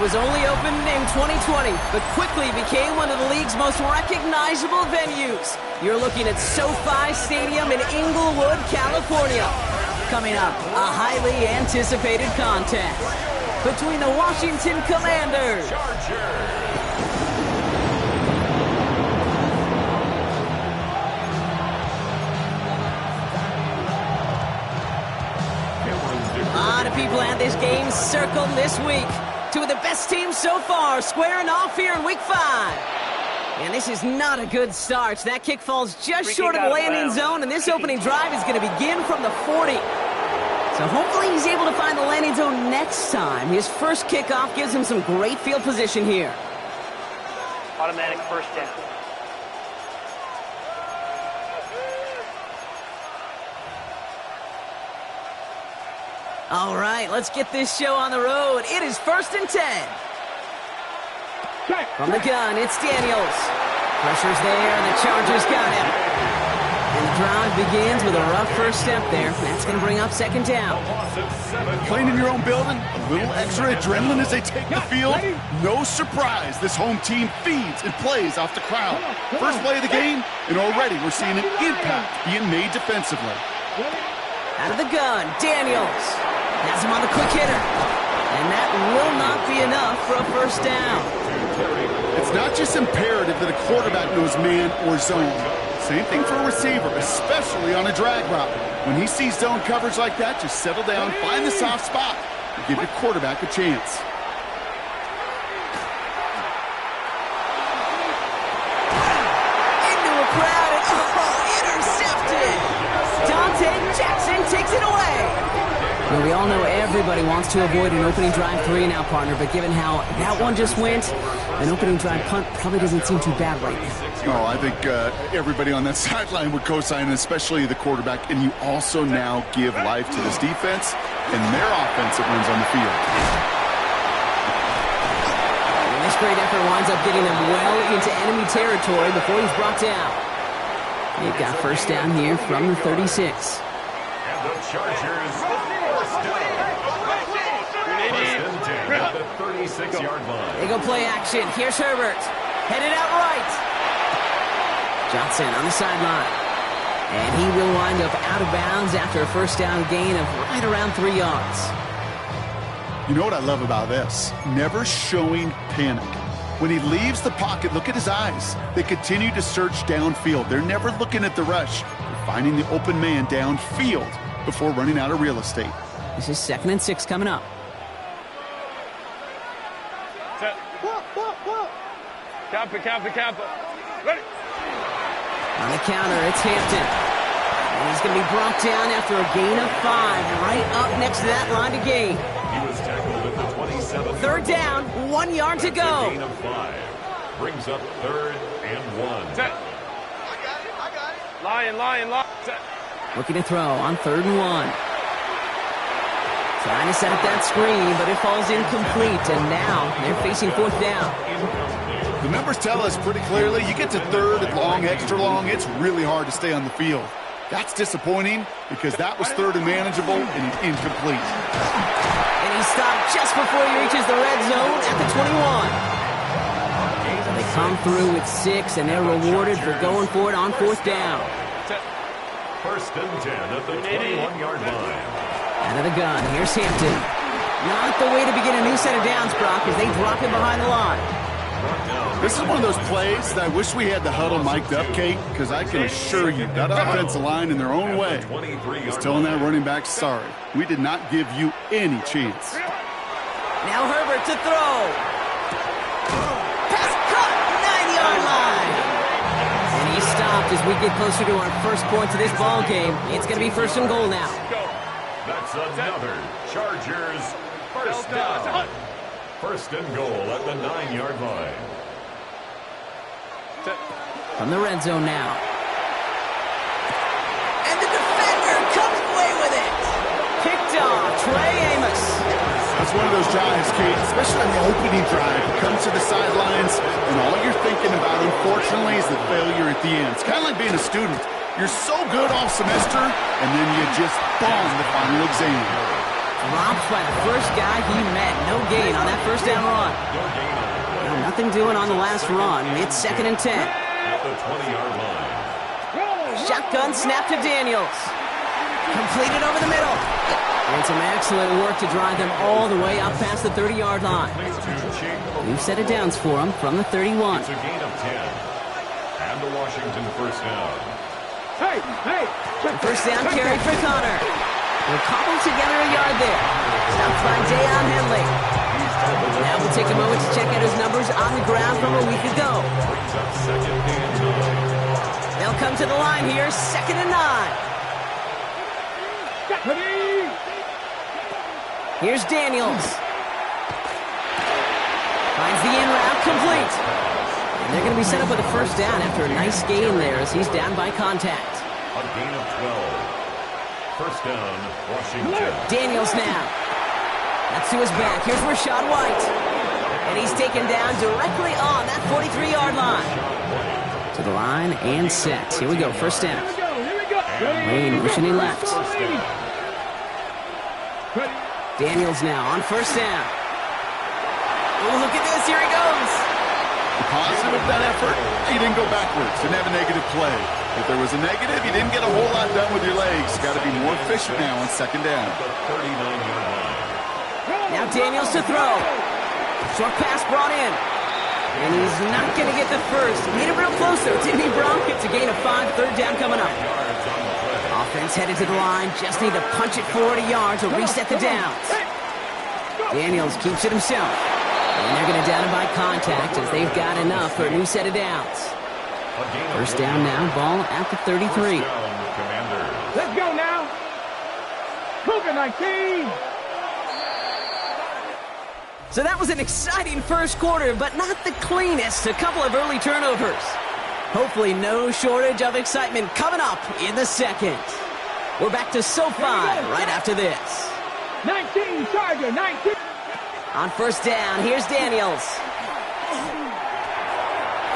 was only opened in 2020, but quickly became one of the league's most recognizable venues. You're looking at SoFi Stadium in Inglewood, California. Coming up, a highly anticipated contest between the Washington Commanders a lot of people had this game circled this week. Two of the best teams so far squaring off here in Week 5. And this is not a good start. That kick falls just short of the landing zone, and this opening drive is going to begin from the 40. So hopefully he's able to find the landing zone next time. His first kickoff gives him some great field position here. Automatic first down. All right, let's get this show on the road. It is 1st and 10. From the gun, it's Daniels. Pressure's there, and the Chargers got him. And the drive begins with a rough first step there. That's going to bring up 2nd down. Playing in your own building, a little extra adrenaline as they take the field. No surprise, this home team feeds and plays off the crowd. First play of the game, and already we're seeing an impact being made defensively. Out of the gun, Daniels has him on the quick hitter. And that will not be enough for a first down. It's not just imperative that a quarterback knows man or zone. Same thing for a receiver, especially on a drag route. When he sees zone coverage like that, just settle down, find the soft spot, and give your quarterback a chance. Into a crowd, and intercepted! Dante Jackson takes it away. Well, we all know everybody wants to avoid an opening drive 3 now, partner, but given how that one just went, an opening drive punt probably doesn't seem too bad right now. Oh, I think everybody on that sideline would co-sign, especially the quarterback, and you also now give life to this defense and their offense that runs on the field. And this great effort winds up getting them well into enemy territory before he's brought down. They've got first down here from the 36. And the Chargers at the 36-yard line. They go play action. Here's Herbert. Headed out right. Johnson on the sideline. And he will wind up out of bounds after a first down gain of right around 3 yards. You know what I love about this? Never showing panic. When he leaves the pocket, look at his eyes. They continue to search downfield. They're never looking at the rush. They're finding the open man downfield before running out of real estate. This is 2nd and 6 coming up. Kappa. Ready. On the counter, it's Hampton. And he's going to be brought down after a gain of 5, right up next to that line of gain. He was tackled at the 27. 3rd down, 1 yard to go. Gain of 5. Brings up 3rd and 1. Set. I got it. Lion. Set. Looking to throw on 3rd and 1. Trying to set up that screen, but it falls incomplete. And now they're facing 4th down. The numbers tell us pretty clearly, you get to 3rd and long, extra long, it's really hard to stay on the field. That's disappointing because that was 3rd and manageable and incomplete. And he stopped just before he reaches the red zone at the 21. So they come through with 6, and they're rewarded for going for it on 4th down. 1st and 10 at the 21-yard line. Out of the gun, here's Hampton. Not the way to begin a new set of downs, Brock, as they drop him behind the line. This is one of those plays that I wish we had the huddle mic'd up, Kate, because I can assure you that offensive line in their own way is telling that running back, sorry, we did not give you any chance. Now Herbert to throw. Pass cut, 9-yard line. And he stopped as we get closer to our first point to this ball game. It's going to be 1st and goal now. That's another Chargers first down. 1st and goal at the 9-yard line. From the red zone now. And the defender comes away with it. Picked off, Trey Amos. That's one of those drives, Kate, especially on the opening drive. It comes to the sidelines, and all you're thinking about, unfortunately, is the failure at the end. It's kind of like being a student. You're so good all semester, and then you just bomb the final exam. Dropped by the first guy he met. No gain on that first down run. Well, nothing doing on the last run. It's 2nd and 10. At the 20-yard line. Shotgun snap to Daniels. Completed over the middle. And some excellent work to drive them all the way up past the 30-yard line. New set of downs for them from the 31. It's a gain of 10. And the Washington first down. First down carry for Connor. They'll cobble together a yard there. Stopped by Deion Henley. Now we'll take a moment to check out his numbers on the ground from a week ago. They'll come to the line here, 2nd and 9. Here's Daniels. Finds the in route complete. And they're going to be set up with a first down after a nice gain there as he's down by contact. A gain of 12. First down, Washington. Daniels now. That's to his back. Here's Rachaad White. And he's taken down directly on that 43-yard line. To the line and set. Here we go, first down. Wayne motioning left. Daniels now on first down. Oh, look at this. Here he goes. Positive that effort. He didn't go backwards. Didn't have a negative play. If there was a negative, you didn't get a whole lot done with your legs. Got to be more efficient now on 2nd down. Now Daniels to throw. Short pass brought in. And he's not going to get the first. Made it real close, though, didn't he, Brock? It's a gain of 5, 3rd down coming up. Offense headed to the line. Just need to punch it 40 yards to reset the downs. Daniels keeps it himself. And they're going to down him by contact as they've got enough for a new set of downs. First down now, ball at the 33. Let's go now. Cougar 19. So that was an exciting first quarter, but not the cleanest. A couple of early turnovers. Hopefully no shortage of excitement coming up in the second. We're back to SoFi right after this. 19, Charger, 19. On first down, here's Daniels.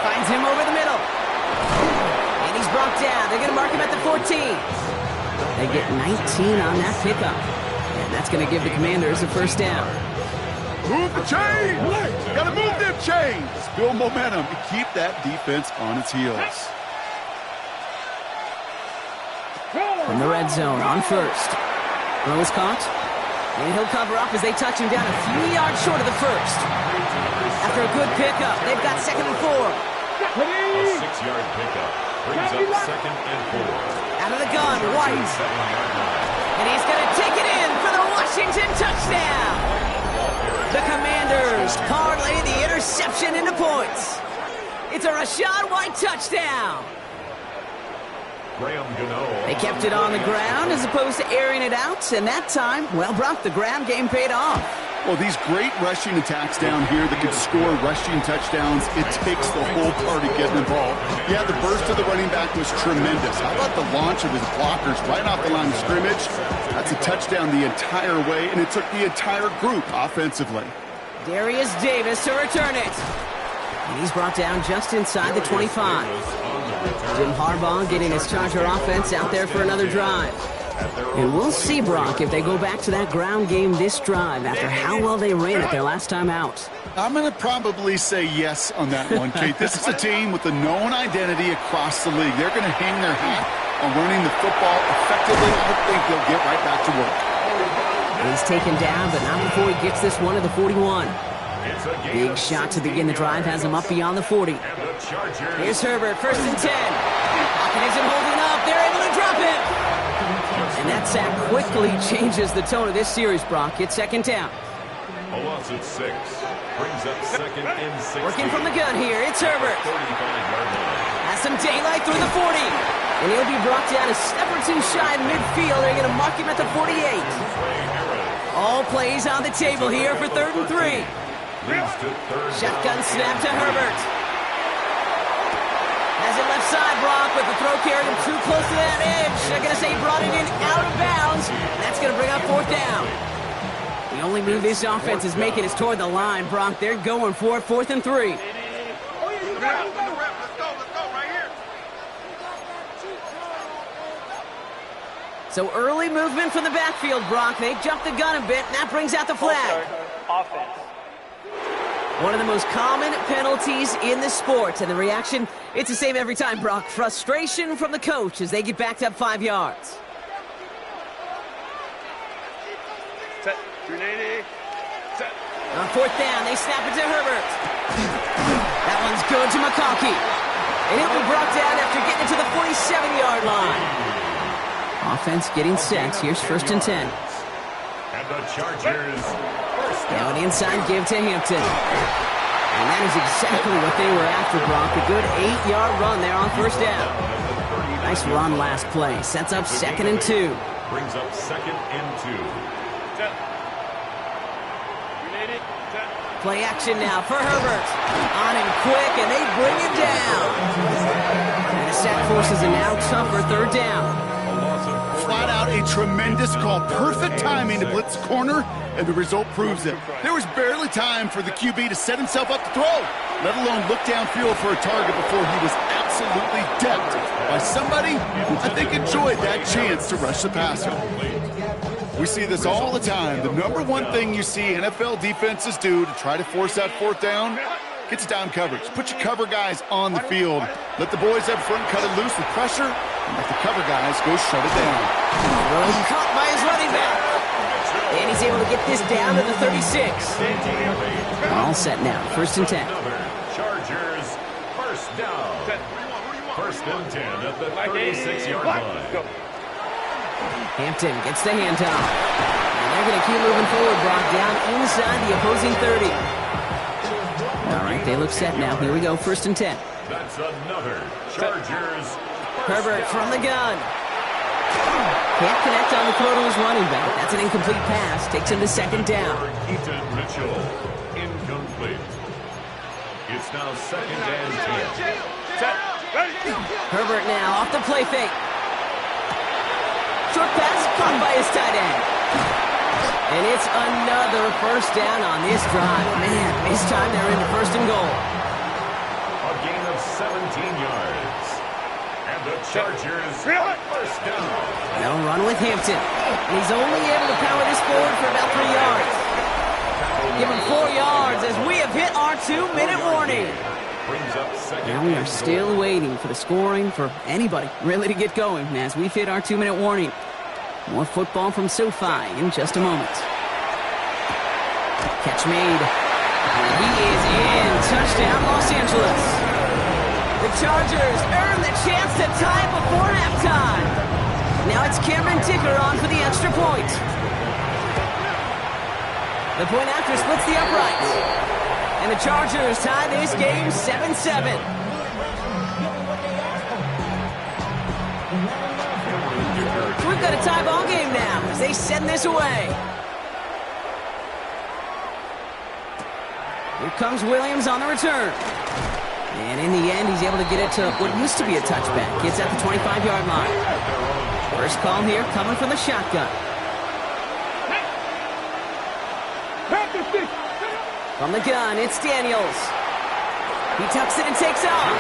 Finds him over the middle. And he's brought down. They're going to mark him at the 14. They get 19 on that pickup. And that's going to give the Commanders a first down. Move the chains! Gotta move them chains! Build momentum to keep that defense on its heels. From the red zone on first. Throw is caught. And he'll cover up as they touch him down a few yards short of the first. After a good pickup, they've got 2nd and 4. A 6-yard pickup brings up 2nd and 4. Out of the gun, White. And he's going to take it in for the Washington touchdown. The Commanders parlay the interception into points. It's a Rachaad White touchdown. They kept it on the ground as opposed to airing it out, and that time, well, Brock, the ground game paid off. Well, these great rushing attacks down here that can score rushing touchdowns, it takes the whole party getting involved. Yeah, the burst of the running back was tremendous. How about the launch of his blockers right off the line of scrimmage? That's a touchdown the entire way, and it took the entire group offensively. Darius Davis to return it. And he's brought down just inside the 25. Jim Harbaugh getting his Charger offense out there for another drive. And we'll see, Brock, if they go back to that ground game this drive after how well they ran it their last time out. I'm going to probably say yes on that one, Kate. This is a team with a known identity across the league. They're going to hang their hat on running the football effectively. I think they'll get right back to work. He's taken down, but not before he gets this one to the 41. Big shot to begin the drive has him up beyond the 40. Here's Herbert, 1st and 10. Pocket isn't holding up. They're able to drop it. And that sack quickly changes the tone of this series, Brock. It's 2nd down. A loss at 6. Brings up 2nd and 6. Working from the gun here. It's Herbert. 35-yard line. Has some daylight through the 40. And he'll be brought down a step or two shy in midfield. They're going to mark him at the 48. All plays on the table here for 3rd and 3. Shotgun snap to Herbert. Has it left side, Brock, but the throw carried him too close to that edge. They're going to say he brought it in out of bounds. That's going to bring up 4th down. The only move this offense is making is toward the line, Brock. They're going for it, 4th and 3. Let's go right here. So early movement from the backfield, Brock. They jumped the gun a bit, and that brings out the flag. Offense. One of the most common penalties in the sport, and the reaction, it's the same every time, Brock. Frustration from the coach as they get backed up 5 yards. Set. 380. Set. On fourth down, they snap it to Herbert. That one's good to McConkey. And he'll be brought down after getting it to the 47-yard line. Offense getting set. Here's 1st and 10. And the Chargers. Now an inside give to Hampton. And that is exactly what they were after, Brock. A good 8-yard run there on 1st down. Nice run last play. Sets up 2nd and 2. Brings up 2nd and 2. Set. 380. Set. Play action now for Herbert. On him quick, and they bring him down. And the sack forces a now tougher 3rd down. Flat out a tremendous call. Perfect timing to blitz corner, and the result proves it. There was barely time for the QB to set himself up to throw, let alone look downfield for a target before he was absolutely decked by somebody who I think enjoyed that chance to rush the passer. We see this all the time. The number one thing you see NFL defenses do to try to force that 4th down, get to down coverage. Put your cover guys on the field. Let the boys up front cut it loose with pressure, and let the cover guys go shut it down. Caught by his running back. And he's able to get this down to the 36. All set now. 1st and 10. Chargers, 1st down. 1st and 10 at the 36-yard line. Hampton gets the handoff. And they're going to keep moving forward, Brock, down inside the opposing 30. All right, they look set now. Here we go, 1st and 10. That's another Chargers. Herbert from the gun. Can't connect on the throw to his running back. That's an incomplete pass. Takes him to 2nd down. Keaton Mitchell, incomplete. It's now 2nd and 10. Set. Herbert now off the play fake. Short pass caught by his tight end. And it's another 1st down on this drive. Man, this time they're into 1st and goal. A gain of 17 yards. And the Chargers, 1st down. They'll run with Hampton. And he's only able to power this forward for about 3 yards. Give him 4 yards as we have hit our 2-minute warning. Brings up 2nd. Now we are still waiting for the scoring for anybody really to get going as we've hit our 2-minute warning. More football from SoFi in just a moment. Catch made. And he is in. Touchdown, Los Angeles. The Chargers earn the chance to tie before halftime. Now it's Cameron Dicker on for the extra point. The point after splits the uprights. And the Chargers tie this game 7-7. We've got a tie ball game now as they send this away. Here comes Williams on the return. And in the end, he's able to get it to what used to be a touchback. Gets at the 25-yard line. First call here coming from the shotgun. From the gun, it's Daniels. He tucks it and takes off.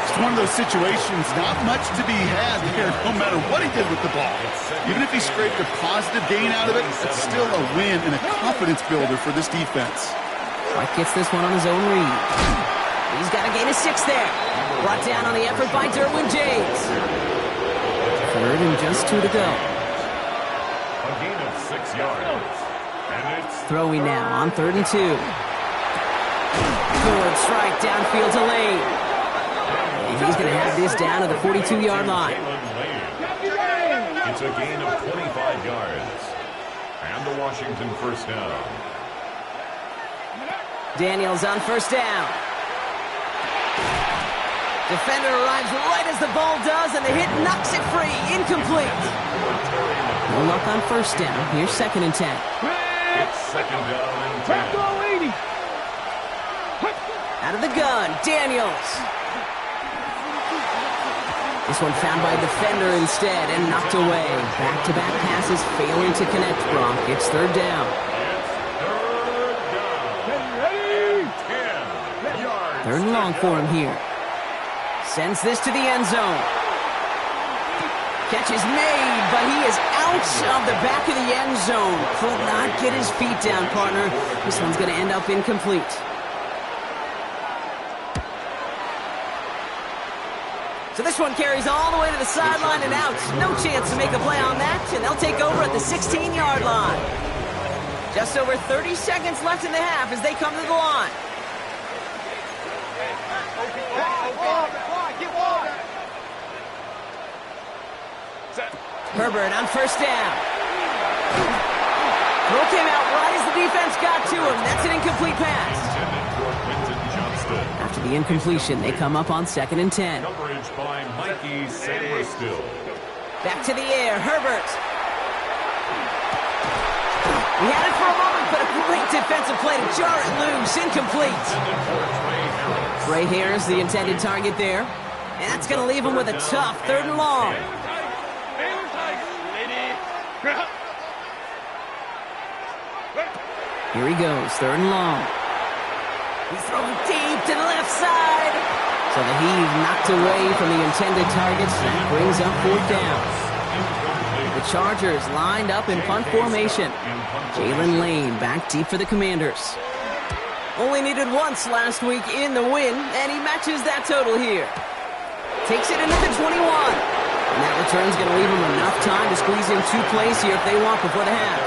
It's one of those situations, not much to be had here, no matter what he did with the ball. Even if he scraped a positive gain out of it, it's still a win and a confidence builder for this defense. White gets this one on his own read. He's got a gain of 6 there. Brought down on the effort by Derwin James. 3rd and just 2 to go. A gain of 6 yards. And it's Throwing now on 3rd and 2. Good strike downfield to Lane. And he's going to have this down to the 42-yard line. It's a gain of 25 yards. And the Washington 1st down. Daniels on 1st down. Defender arrives right as the ball does, and the hit knocks it free. Incomplete. No luck on 1st down. Here's 2nd and 10. It's 2nd down and 10. Out of the gun, Daniels. This one found by a defender instead and knocked away. Back-to-back passes failing to connect, Brock. It's 3rd down. Third and long for him here. Sends this to the end zone. Catch is made, but he is out of the back of the end zone. Could not get his feet down, partner. This one's going to end up incomplete. So this one carries all the way to the sideline and out. No chance to make a play on that, and they'll take over at the 16-yard line. Just over 30 seconds left in the half as they come to the line. Herbert on first down. Throw came out right as the defense got to him. That's an incomplete pass. After the incompletion, they come up on 2nd and 10. Coverage by Mikey Samuelstill. Back to the air, Herbert. He had it for a moment, but a great defensive play to jar it loose. Incomplete. Trey Harris, the intended target there. And that's going to leave him with a tough 3rd and long. Here he goes, 3rd and long. He's throwing deep to the left side. So the heave knocked away from the intended targets. That brings up 4th down. The Chargers lined up in punt formation. Jalen Lane back deep for the Commanders. Only needed once last week in the win, and he matches that total here. Takes it into the 21. And that return's going to leave him enough time to squeeze in 2 plays here if they want before the half.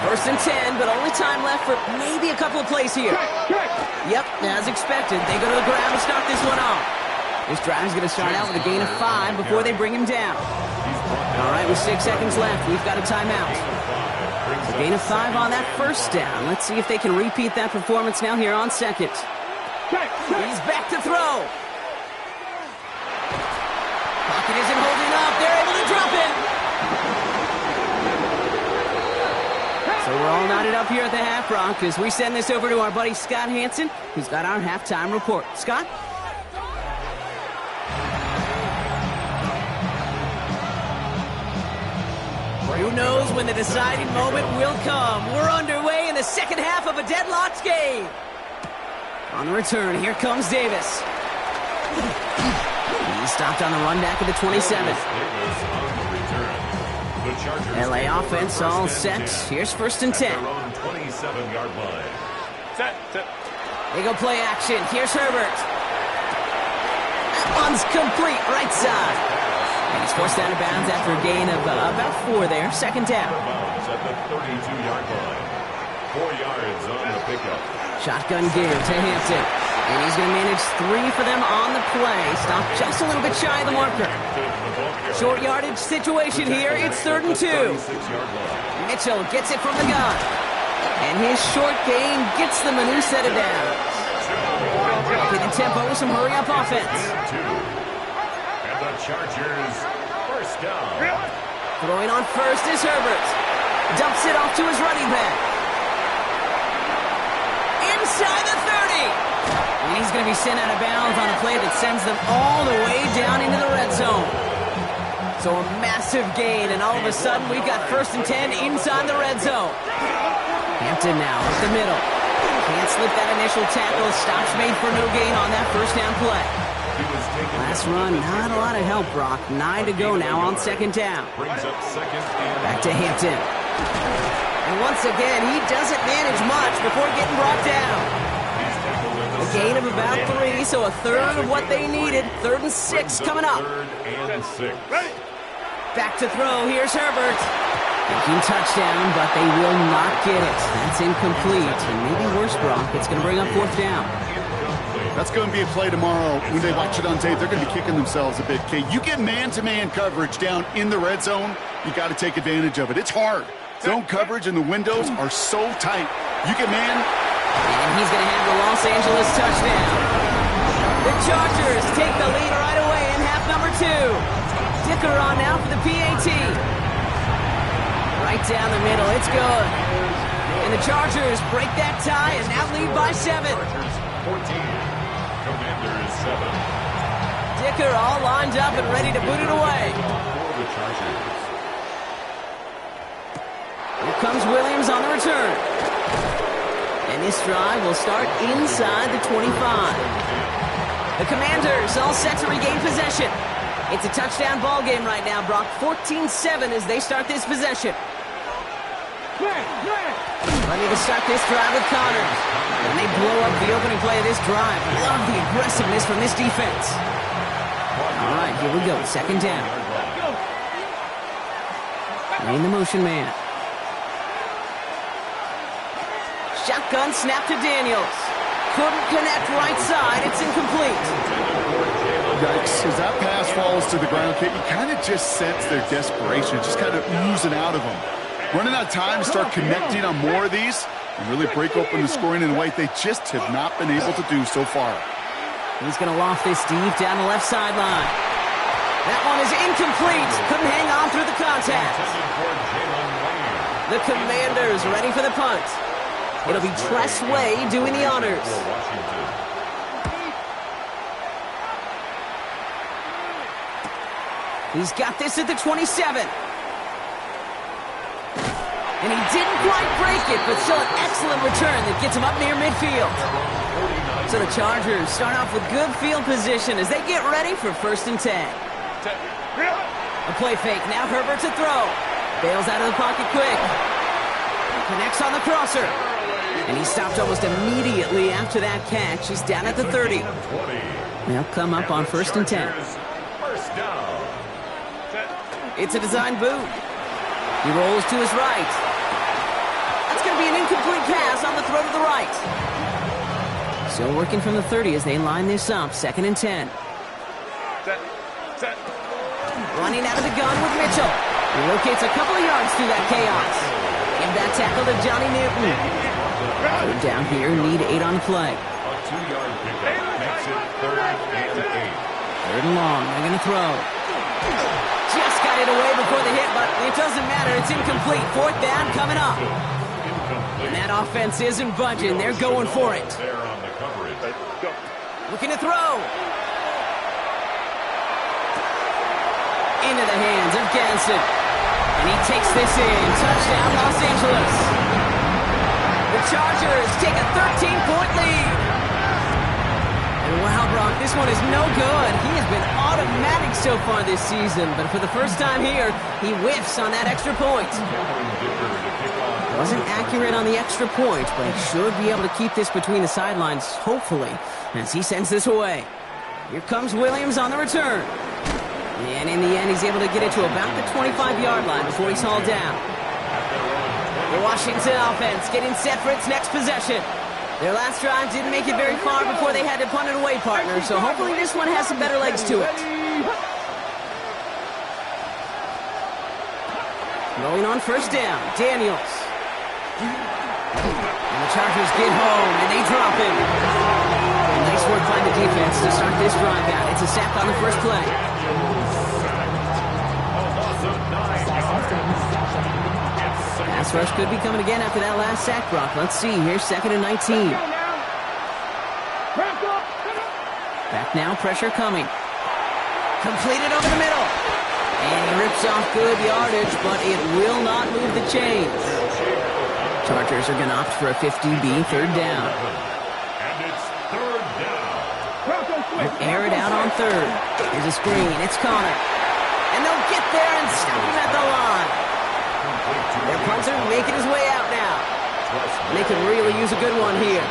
1st and 10, but only time left for maybe a couple of plays here. Yep, as expected, they go to the ground to start this one off. This drive's going to start out with a gain of 5 before they bring him down. All right, with 6 seconds left, we've got a timeout. A gain of 5 on that 1st down. Let's see if they can repeat that performance now here on 2nd. He's back to throw. Pocket isn't holding up. They're able to drop it. So we're all knotted up here at the half, Brock, as we send this over to our buddy Scott Hansen, who's got our halftime report. Scott? Who knows when the deciding moment will come? We're underway in the second half of a deadlocked game. On the return, here comes Davis. He's stopped on the run back of the 27. LA offense all set. Here's 1st and 10. 27-yard line. Set. They go play action. Here's Herbert. That one's complete, right side. And he's forced out of bounds after a gain of about 4 there. 2nd down. At the 32-yard line. 4 yards on the pickup. Shotgun give to Hampton. And he's going to manage 3 for them on the play. Stopped just a little bit shy of the marker. Short yardage situation here. It's 3rd and 2. Mitchell gets it from the gun. And his short gain gets them a new set of downs. Upping the tempo with some hurry-up offense. And the Chargers, 1st down. Throwing on first is Herbert. Dumps it off to his running back. Inside the 30. And he's going to be sent out of bounds on a play that sends them all the way down into the red zone. So a massive gain, and all of a sudden we've got 1st and 10 inside the red zone. Hampton now up the middle. Can't slip that initial tackle. Stops made for no gain on that 1st down play. Last run, not a lot of help, Brock. 9 to go now on 2nd down. Back to Hampton. And once again, he doesn't manage much before getting brought down. A gain of about 3, so a 1/3 of what they needed. 3rd and 6 coming up. Back to throw. Here's Herbert. Thinking touchdown, but they will not get it. That's incomplete. And maybe worse, Brock. It's going to bring up 4th down. That's going to be a play tomorrow. When they watch it on tape, they're going to be kicking themselves a bit. Okay, you get man-to-man coverage down in the red zone, you got to take advantage of it. It's hard. Zone coverage and the windows are so tight. You get man. And he's going to have the Los Angeles touchdown. The Chargers take the lead right away in half number 2. Dicker on now for the PAT. Right down the middle. It's good. And the Chargers break that tie and now lead by 7. 14. Commanders 7. Dicker all lined up and ready to boot it away. Here comes Williams on the return. And this drive will start inside the 25. The Commanders all set to regain possession. It's a touchdown ball game right now, Brock. 14-7 as they start this possession. Ready to start this drive with Connors. And they blow up the opening play of this drive. Love the aggressiveness from this defense. All right, here we go. Second down. In the motion man. Shotgun snap to Daniels. Couldn't connect right side. It's incomplete. Yikes. As that pass falls to the ground, Kate, you kind of just sense their desperation, just kind of oozing out of them. Running out of time to start connecting on more of these and really break open the scoring in a way they just have not been able to do so far. He's going to loft this deep down the left sideline. That one is incomplete. Couldn't hang on through the contact. The Commanders ready for the punt. It'll be Tress Way doing the honors. He's got this at the 27. And he didn't quite break it, but still an excellent return that gets him up near midfield. So the Chargers start off with good field position as they get ready for 1st and 10. A play fake. Now Herbert to throw. Bails out of the pocket quick. Connects on the crosser. And he stopped almost immediately after that catch. He's down at the 30. They'll come up on 1st and 10. It's a design boot. He rolls to his right. That's going to be an incomplete pass on the throw to the right. Still working from the 30 as they line this up. 2nd and 10. Running out of the gun with Mitchell. He locates a couple of yards through that chaos. Give that tackle to Johnny Newton. Third down here, need 8 on the play. A 2-yard pickup makes it 3rd and 8. 3rd and long, they're going to throw. Just got it away before the hit, but it doesn't matter. It's incomplete. 4th down coming up. And that offense isn't budging. They're going for it. Looking to throw. Into the hands of Ganson. And he takes this in. Touchdown, Los Angeles. The Chargers take a 13-point lead. And wow, Brock, this one is no good. He has been automatic so far this season, but for the first time here, he whiffs on that extra point. Wasn't accurate on the extra point, but he should be able to keep this between the sidelines, hopefully, as he sends this away. Here comes Williams on the return. And in the end, he's able to get it to about the 25-yard line before he's hauled down. The Washington offense getting set for its next possession. Their last drive didn't make it very far before they had to punt it away, partner, so hopefully this one has some better legs to it. Going on 1st down, Daniels. And the Chargers get home, and they drop him. Nice work by the defense to start this drive out. It's a sack on the first play. Pass rush could be coming again after that last sack, Brock. Let's see. Here's 2nd and 19. Back now, pressure coming. Completed over the middle. And he rips off good yardage, but it will not move the chains. Chargers are going to opt for a 50B 3rd down. And it's 3rd down. They'll air it out on 3rd. Here's a screen. It's Connor. And they'll get there and stop him at the line. Their punter making his way out now. They could really use a good one here.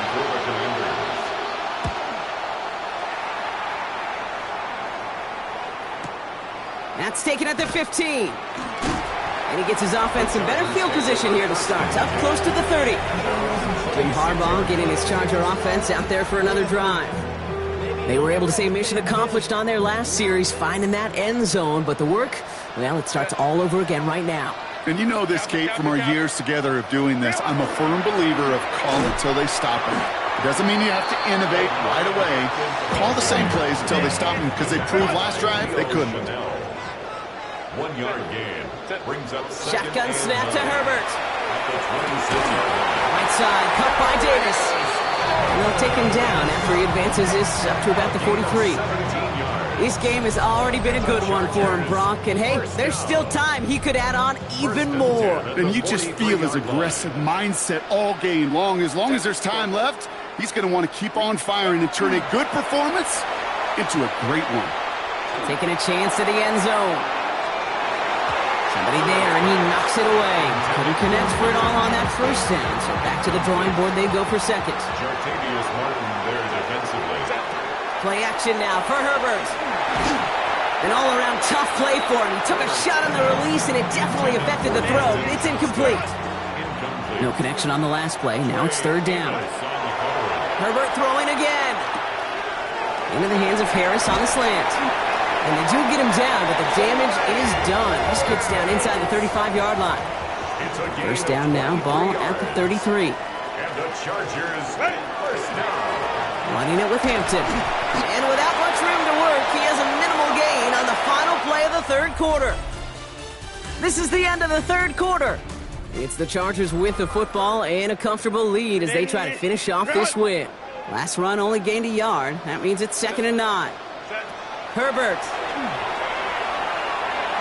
That's taken at the 15. And he gets his offense in better field position here to start. Up close to the 30. Jim Harbaugh getting his Charger offense out there for another drive. They were able to say mission accomplished on their last series, finding that end zone. But the work, well, it starts all over again right now. And you know this, Kate, from our years together of doing this. I'm a firm believer of call until they stop him. It doesn't mean you have to innovate right away. Call the same plays until they stop him, because they proved last drive they couldn't. 1-yard gain. Brings up shotgun snap to Herbert. Right side, cut by Davis. And they'll take him down after he advances this up to about the 43. This game has already been a good one for him, Brock. And hey, there's still time. He could add on even more. And you just feel his aggressive mindset all game long. As long as there's time left, he's going to want to keep on firing and turn a good performance into a great one. Taking a chance to the end zone. Somebody there, and he knocks it away. Couldn't connect for it all on that first down. So back to the drawing board they go for second. Jartavius Martin there defensively. Play action now for Herbert. An all-around tough play for him. He took a shot on the release, and it definitely affected the throw. It's incomplete. No connection on the last play. Now it's third down. Herbert throwing again. Into the hands of Harris on the slant. And they do get him down, but the damage is done. This gets down inside the 35-yard line. First down now, ball at the 33. And the Chargers first down. Running it with Hampton. And without much room to work, he has a minimal gain on the final play of the third quarter. This is the end of the third quarter. It's the Chargers with the football and a comfortable lead as they try to finish off this win. Last run only gained a yard. That means it's 2nd and 9. Herbert.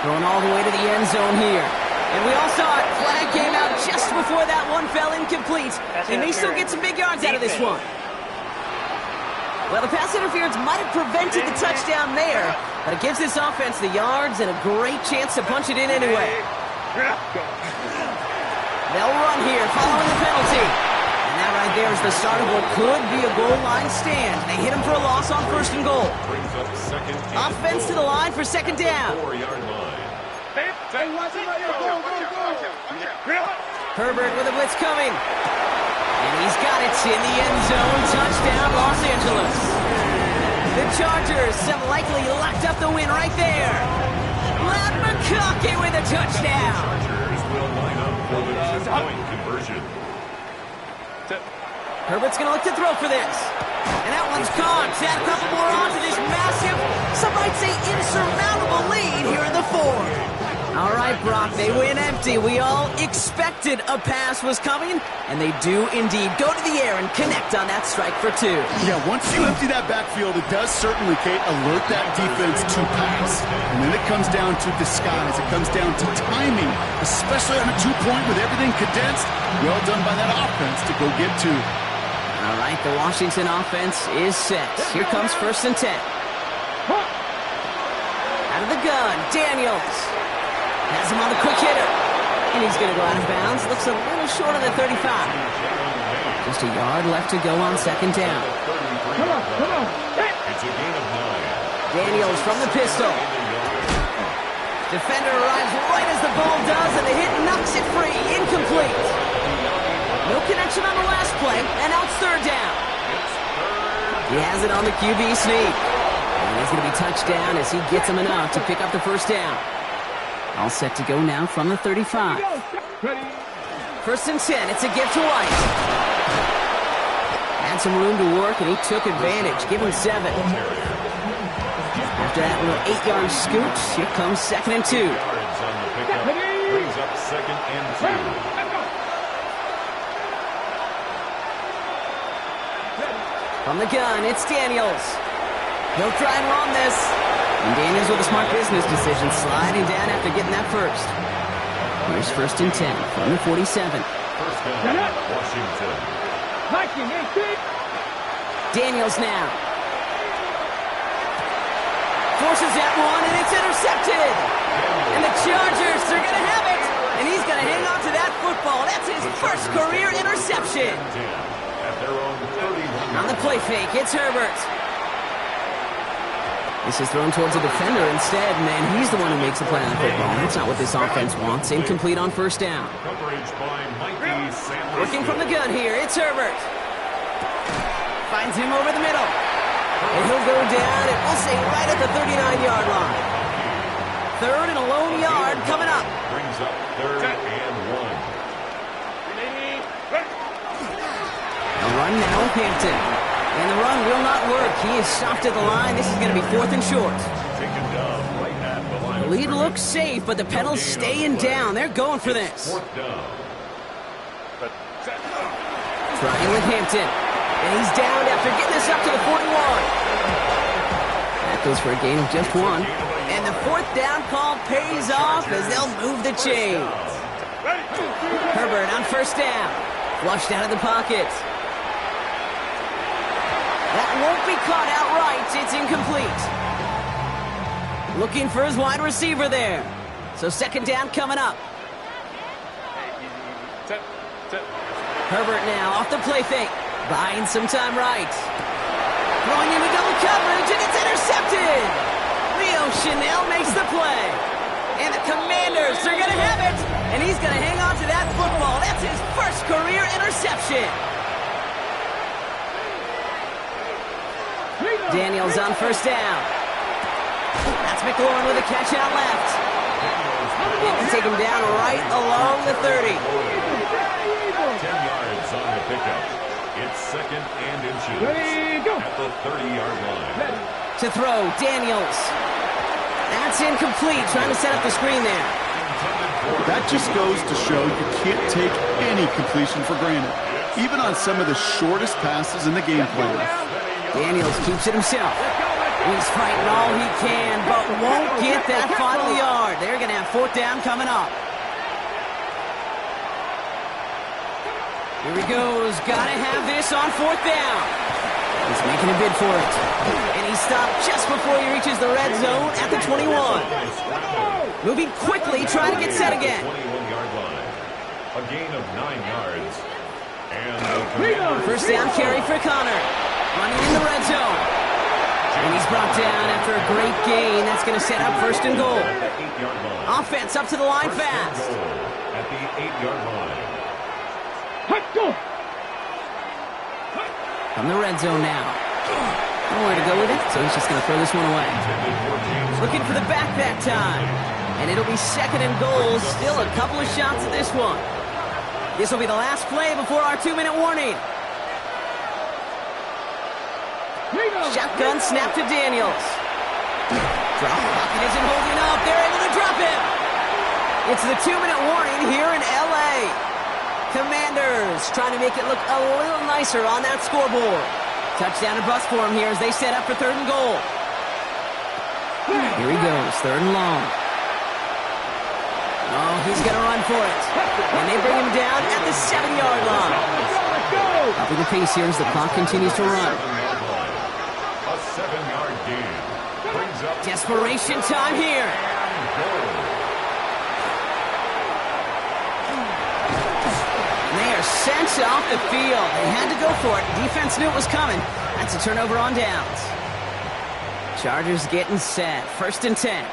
Going all the way to the end zone here. And we all saw it. Flag came out just before that one fell incomplete. They may still get some big yards out of this one. Well, the pass interference might have prevented the touchdown there, but it gives this offense the yards and a great chance to punch it in anyway. They'll run here following the penalty. And that right there is the start of what could be a goal line stand. They hit him for a loss on 1st and goal. Offense to the line for 2nd down. 4-yard line. Herbert with a blitz coming. And he's got it in the end zone. Touchdown, Los Angeles. The Chargers have likely locked up the win right there. Matt McConkey with a touchdown. Chargers will line up for the 2-point conversion. Herbert's going to look to throw for this. And that one's caught. Add a couple more on to this massive, some might say insurmountable lead here in the fourth. All right, Brock, they win empty. We all expected a pass was coming, and they do indeed go to the air and connect on that strike for 2. Yeah, once you empty that backfield, it does certainly, Kate, alert that defense to pass. And then it comes down to disguise. It comes down to timing, especially on a 2-point with everything condensed. Well done by that offense to go get 2. All right, the Washington offense is set. Here comes 1st and 10. Out of the gun, Daniels. Has him on the quick hitter. And he's going to go out of bounds. Looks a little short of the 35. Just a yard left to go on 2nd down. Come on. It's a gain of 9. Daniels from the pistol. Defender arrives right as the ball does, and the hit knocks it free. Incomplete. No connection on the last play, and now it's 3rd down. He has it on the QB sneak. And he's going to be touched down as he gets him enough to pick up the 1st down. All set to go now from the 35. 1st and 10. It's a gift to White. Had some room to work, and he took advantage. Give him 7. After that little 8-yard scoot, here comes 2nd and 2. Yards on the pickup. Brings up 2nd and 2. From the gun, it's Daniels. He'll try and run this. And Daniels with a smart business decision, sliding down after getting that first. Here's 1st and 10 from the 47. First down, Washington. Daniels now. Forces that one, and it's intercepted. And the Chargers are going to have it. And he's going to hang on to that football. That's his first career interception. At their own 31. On the play fake, it's Herbert. This is thrown towards a defender instead, and he's the one who makes the play on the football. That's not what this offense wants. Incomplete on 1st down. Coverage by Mikey Sanderson. Working from the gun here, it's Herbert. Finds him over the middle. And he'll go down, and we'll say right at the 39-yard line. 3rd and a lone yard coming up. Brings up 3rd and 1. A run now with Hampton. And the run will not work. He is stopped at the line. This is going to be 4th and short. Taken down right at the line. The lead looks safe, but the Penals staying down. They're going for this. 4th down. Trying with Hampton. And he's down after getting this up to the 41. That goes for a gain of just 1. And the 4th down call pays off as they'll move the chains. Herbert on 1st down. Flushed out of the pocket. That won't be caught outright. It's incomplete. Looking for his wide receiver there. So second down coming up. Herbert now off the play fake. Buying some time right. Throwing into double coverage, and it's intercepted. Leo Chanel makes the play. And the Commanders are going to have it. And he's going to hang on to that football. That's his first career interception. Daniels on first down. That's McLaurin with a catch out left. And take him down right along the 30. 10 yards on the pickup. It's second and inches at the 30-yard line. To throw, Daniels. That's incomplete, trying to set up the screen there. That just goes to show you can't take any completion for granted, even on some of the shortest passes in the game plan. Daniels keeps it himself. He's fighting all he can, but won't get that final yard. They're going to have fourth down coming up. Here he goes. Got to have this on fourth down. He's making a bid for it. And he stopped just before he reaches the red zone at the 21. Moving quickly, trying to get set again. 21-yard line. A gain of 9 yards. And first down carry for Connor. Running in the red zone. And he's brought down after a great gain. That's going to set up first and goal. Offense up to the line fast. At the 8-yard line. From the red zone now. Nowhere to go with it, so he's just going to throw this one away. Looking for the back that time. And it'll be second and goal. Still a couple of shots at this one. This will be the last play before our 2-minute warning. Shotgun snap to Daniels. Drop pocket isn't holding up. They're able to drop him. It's the 2-minute warning here in L.A. Commanders trying to make it look a little nicer on that scoreboard. Touchdown or bust for him here as they set up for third and goal. Here he goes, third and long. Oh, he's going to run for it. And they bring him down at the 7-yard line. Upping the pace here as the clock continues to run. A 7-yard gain. Brings up desperation time here. They are sent off the field. They had to go for it. Defense knew it was coming. That's a turnover on downs. Chargers getting set. First and 10.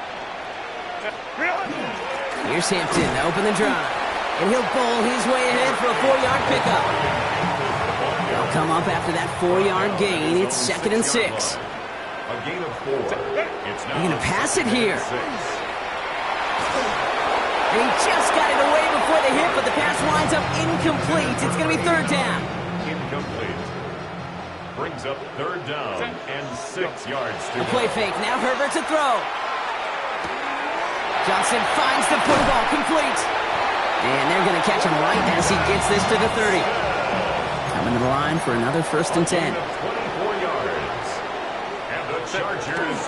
Here's Hampton to open the drive. And he'll bowl his way ahead for a 4-yard pickup. They'll come up after that 4-yard gain. It's second and 6. A gain of 4. It's now They're going to pass it here. And he just got it away before the hit, but the pass winds up incomplete. It's going to be third down. Incomplete. Brings up third down and 6 yards to the play fake. Now Herbert to throw. Johnson finds the football complete. And they're going to catch him right as he gets this to the 30. Coming to the line for another first and 10. 24 yards. And the Chargers.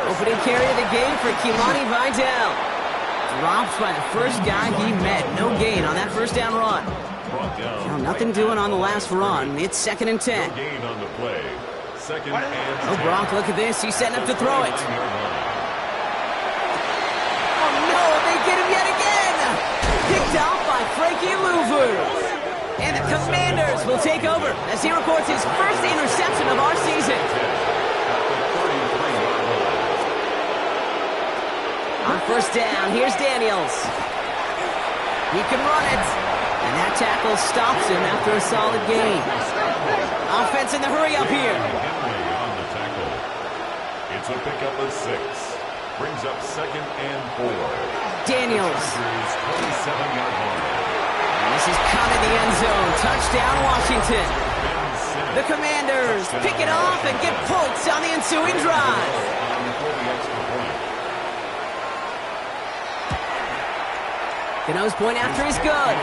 Opening carry of the game for Kimani Vidal. Dropped by the first guy he met. No gain on that first down run. Now nothing doing on the last run. It's second and 10. No gain on the play. Second and oh, Gronk, look at this. He's setting up to throw it. Oh, no, they get him yet again. Picked off by Frankie Louvu. And the Commanders will take over as he records his first interception of our season. On first down, here's Daniels. He can run it. And that tackle stops him after a solid gain. Offense in the hurry up here. Henry on the tackle. It's a pickup of 6. Brings up second and 4. Daniels. 27-yard line. And this is caught in the end zone. Touchdown, Washington. The Commanders pick it off and get points on the ensuing drive. Gano's point after is good.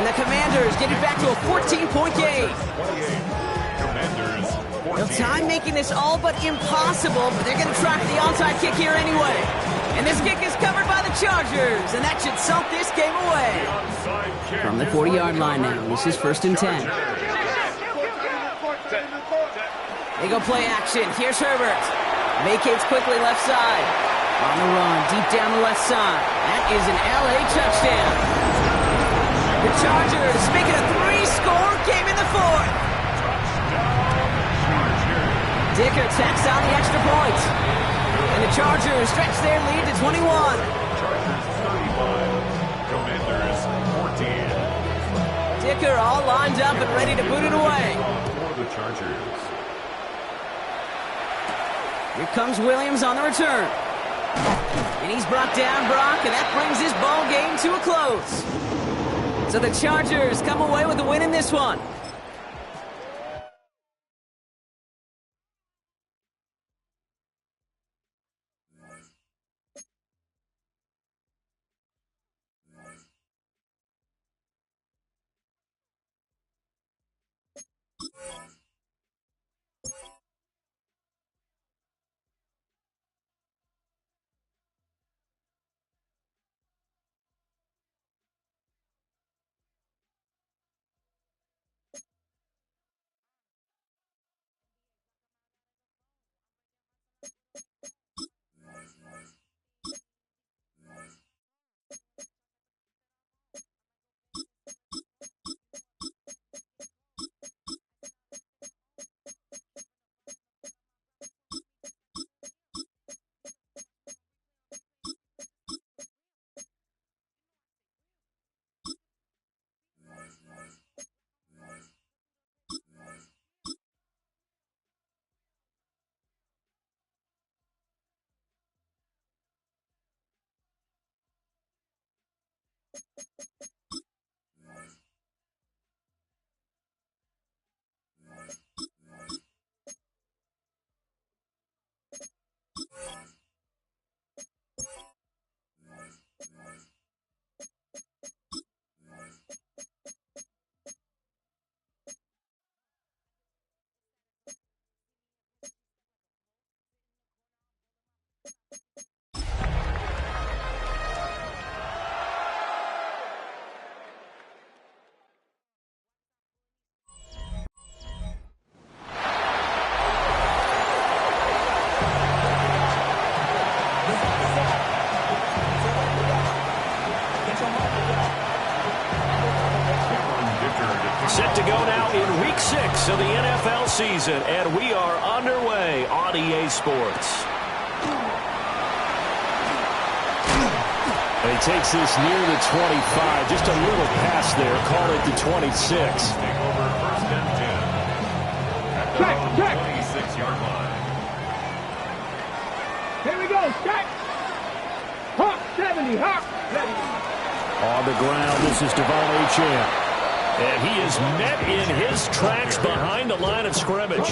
And the Commanders get it back to a 14-point game. They'll time making this all but impossible, but they're going to try for the onside kick here anyway. And this kick is covered by the Chargers, and that should salt this game away. From the 40-yard line now, this is first and 10. They go play action. Here's Herbert. Vacates quickly left side. On the run, deep down the left side. That is an LA touchdown. The Chargers making a 3-score game in the fourth. Dicker tacks on the extra point. And the Chargers stretch their lead to 21. Chargers 35, Commanders 14. Dicker all lined up and ready to boot it away. For the Chargers. Here comes Williams on the return. And he's brought down, Brock, and that brings this ball game to a close. So the Chargers come away with a win in this one. Set to go now in Week 6 of the NFL season, and we are underway on EA Sports. And he takes this near the 25, just a little pass there, call it the 26. Take over first and 10 at the 26-yard line. Here we go, check. Hawk 70, Hawk 70. On the ground, this is Devon Achane. And he is met in his tracks behind the line of scrimmage.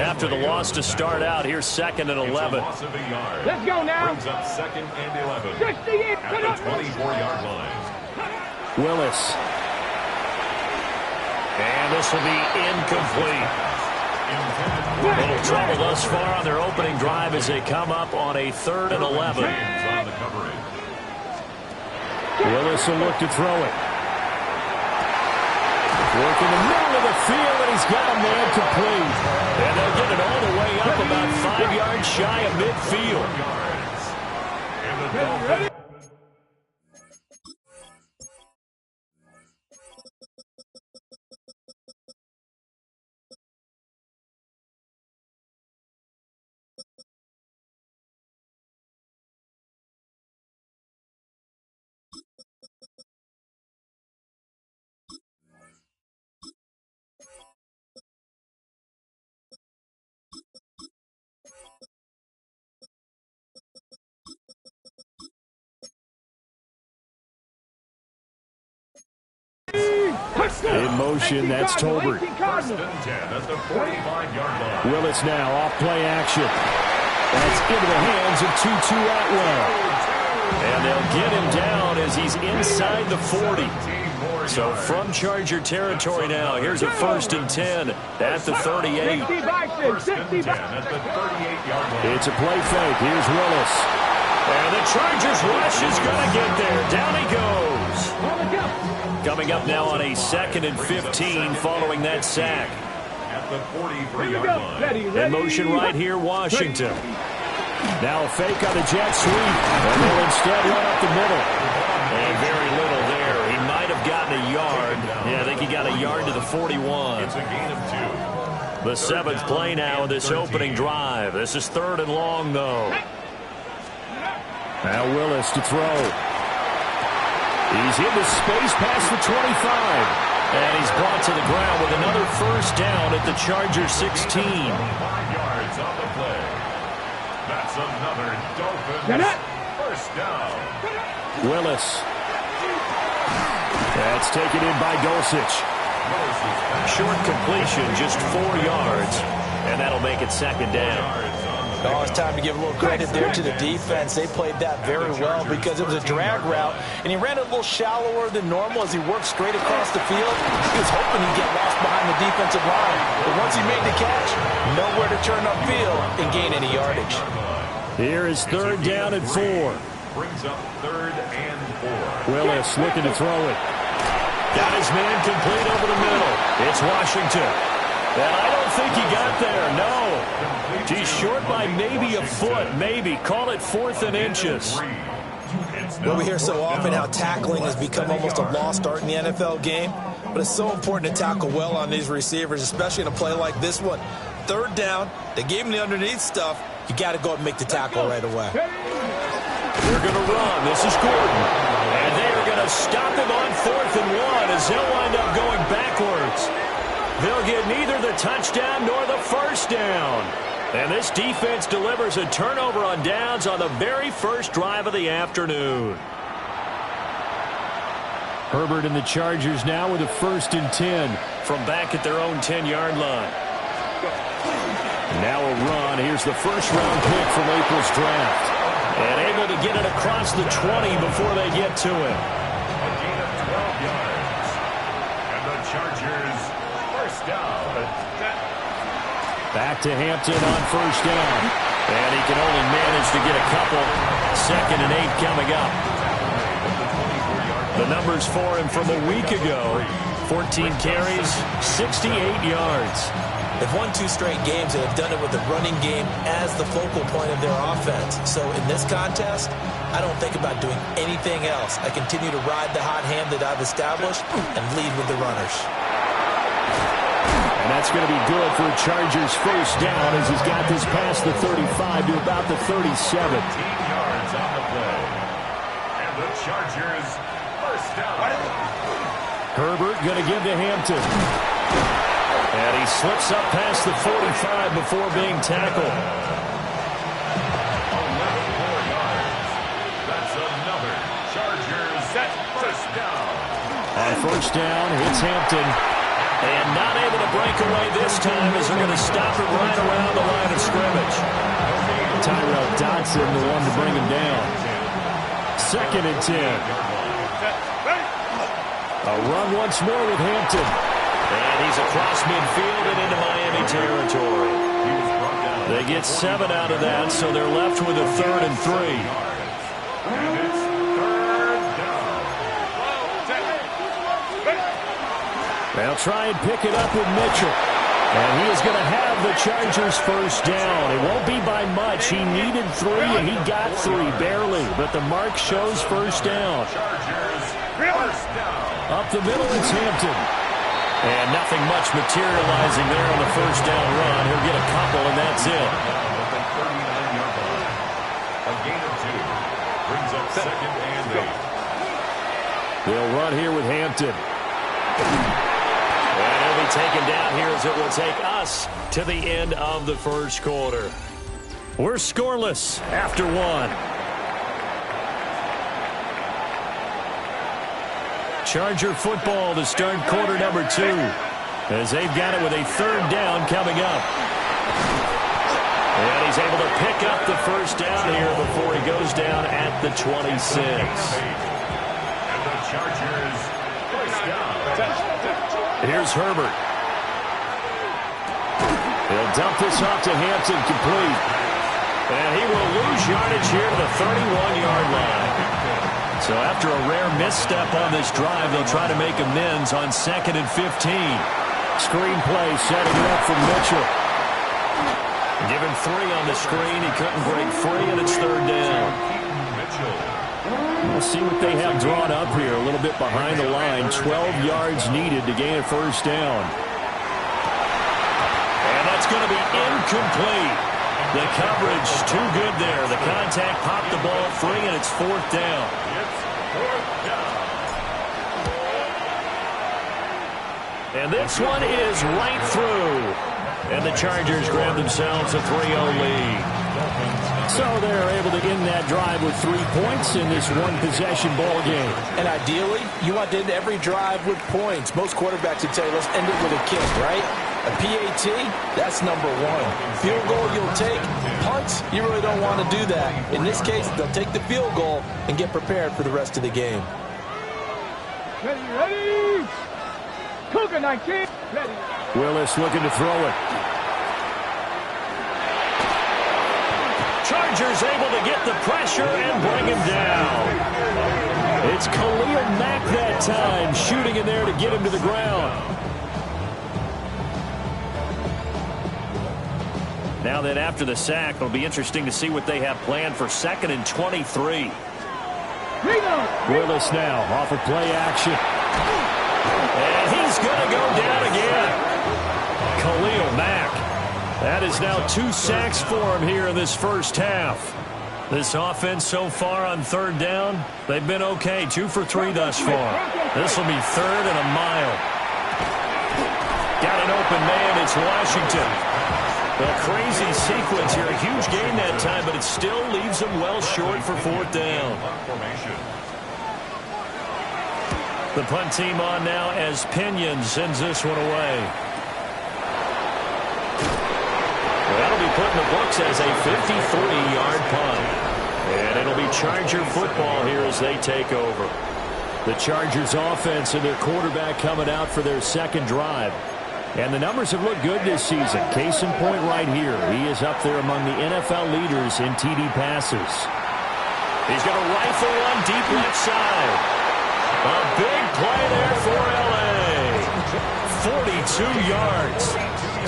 After the loss to start out, here's 2nd and 11. Loss of a yard. Let's go now. Brings up 2nd and 11 68, at the 24-yard line. Willis. And this will be incomplete. A little trouble thus far on their opening drive as they come up on a 3rd and 11. On the coverage. Willis will look to throw it. Work in the middle of the field, and he's got a man complete. And they'll get it all the way up about 5 yards shy of midfield. And the Dolphins. In motion, that's Tolbert. First and 10 at the 45-yard line. Willis now off play action. That's into the hands of Tutu Atwell. And they'll get him down as he's inside the 40. So from Charger territory now, here's a 1st and 10 at the 38. First and 10 at the 38-yard line. It's a play fake. Here's Willis. And the Chargers rush is going to get there. Down he goes. Coming up now on a 2nd and 15 following that sack. At the 43-yard line. In motion right here, Washington. Now a fake on the jet sweep, and they'll instead run up the middle. And very little there. He might have gotten a yard. Yeah, I think he got a yard to the 41. It's a gain of 2. The 7th play now in this opening drive. This is 3rd and long, though. Now Willis to throw. He's in the space past the 25. And he's brought to the ground with another first down at the Chargers 16. 5 yards on the play. That's another Dolphins first down. Willis. That's taken in by Dulcich. Short completion, just 4 yards. And that'll make it 2nd down. Oh, it's time to give a little credit there to the defense. They played that very well because it was a drag route, and he ran it a little shallower than normal as he worked straight across the field. He was hoping he'd get lost behind the defensive line, but once he made the catch, nowhere to turn upfield and gain any yardage. Here is 3rd down and 4. Brings up 3rd and 4. Willis looking to throw it. Got his man complete over the middle. It's Washington. And I don't think he got there, no. He's short by maybe a foot, maybe. Call it 4th and inches. Well, we hear so often how tackling has become almost a lost art in the NFL game, but it's so important to tackle well on these receivers, especially in a play like this one. 3rd down, they gave him the underneath stuff. You got to go and make the tackle right away. They're going to run. This is Gordon. And they are going to stop him on 4th and 1 as he'll wind up going backwards. They'll get neither the touchdown nor the first down. And this defense delivers a turnover on downs on the very first drive of the afternoon. Herbert and the Chargers now with a 1st and 10. From back at their own 10-yard line. Now a run. Here's the first-round pick from April's draft. And able to get it across the 20 before they get to it. A gain of 12 yards. And the Chargers first down. Back to Hampton on 1st down. And he can only manage to get a couple. 2nd and 8 coming up. The numbers for him from a week ago. 14 carries, 68 yards. They've won 2 straight games and have done it with the running game as the focal point of their offense. So in this contest, I don't think about doing anything else. I continue to ride the hot hand that I've established and lead with the runners. And that's going to be good for a Chargers first down as he's got this past the 35 to about the 37. 18 yards on the play. And the Chargers first down. Herbert going to give to Hampton. And he slips up past the 45 before being tackled. 11 more yards. That's another Chargers first down. On 1st down, it's Hampton. And not able to break away this time as they're going to stop it right around the line of scrimmage. Tyrell Dodson, the one to bring him down. 2nd and 10. A run once more with Hampton. And he's across midfield and into Miami territory. They get 7 out of that, so they're left with a 3rd and 3. And it's 3rd down. They'll try and pick it up with Mitchell. And he is going to have the Chargers first down. It won't be by much. He needed 3, and he got 3, barely. But the mark shows first down. Chargers first down. Up the middle, it's Hampton. And nothing much materializing there on the first down run. He'll get a couple, and that's it. A gain of 2. Brings up 2nd and 8. They'll run here with Hampton. And he'll be taken down here as it will take us to the end of the first quarter. We're scoreless after 1. Charger football to start quarter number 2 as they've got it with a 3rd down coming up. And he's able to pick up the first down here before he goes down at the 26. And the Chargers first down. Here's Herbert. He'll dump this off to Hampton, complete. And he will lose yardage here to the 31-yard line. So after a rare misstep on this drive, they'll try to make amends on 2nd and 15. Screen play setting it up for Mitchell. Given 3 on the screen. He couldn't break free, and it's third down. We'll see what they have drawn up here. A little bit behind the line. 12 yards needed to gain a first down. And that's going to be incomplete. The coverage too good there. The contact popped the ball free, and it's fourth down. And this one is right through. And the Chargers grab themselves a 3-0 lead. So they're able to end that drive with 3 points in this one-possession ball game. And ideally, you want to end every drive with points. Most quarterbacks would tell you, let's end it with a kick, right? A PAT, that's number 1. Field goal you'll take. Punts, you really don't want to do that. In this case, they'll take the field goal and get prepared for the rest of the game. Ready? Cougar 19. Ready. Willis looking to throw it. Chargers able to get the pressure and bring him down. It's Khalil Mack that time, shooting in there to get him to the ground. Now then, after the sack, it'll be interesting to see what they have planned for 2nd and 23. Willis now off of play action. And he's going to go down again. Khalil Mack. That is now 2 sacks for him here in this first half. This offense so far on third down, they've been okay. 2 for 3 thus far. This will be 3rd and a mile. Got an open man. It's Washington. A crazy sequence here. A huge gain that time, but it still leaves them well short for 4th down. The punt team on now as Pinion sends this one away. Well, that'll be put in the books as a 53-yard punt. And it'll be Charger football here as they take over. The Chargers offense and their quarterback coming out for their second drive. And the numbers have looked good this season. Case in point right here. He is up there among the NFL leaders in TD passes. He's going to rifle one deep left side. A big play there for L.A. 42 yards.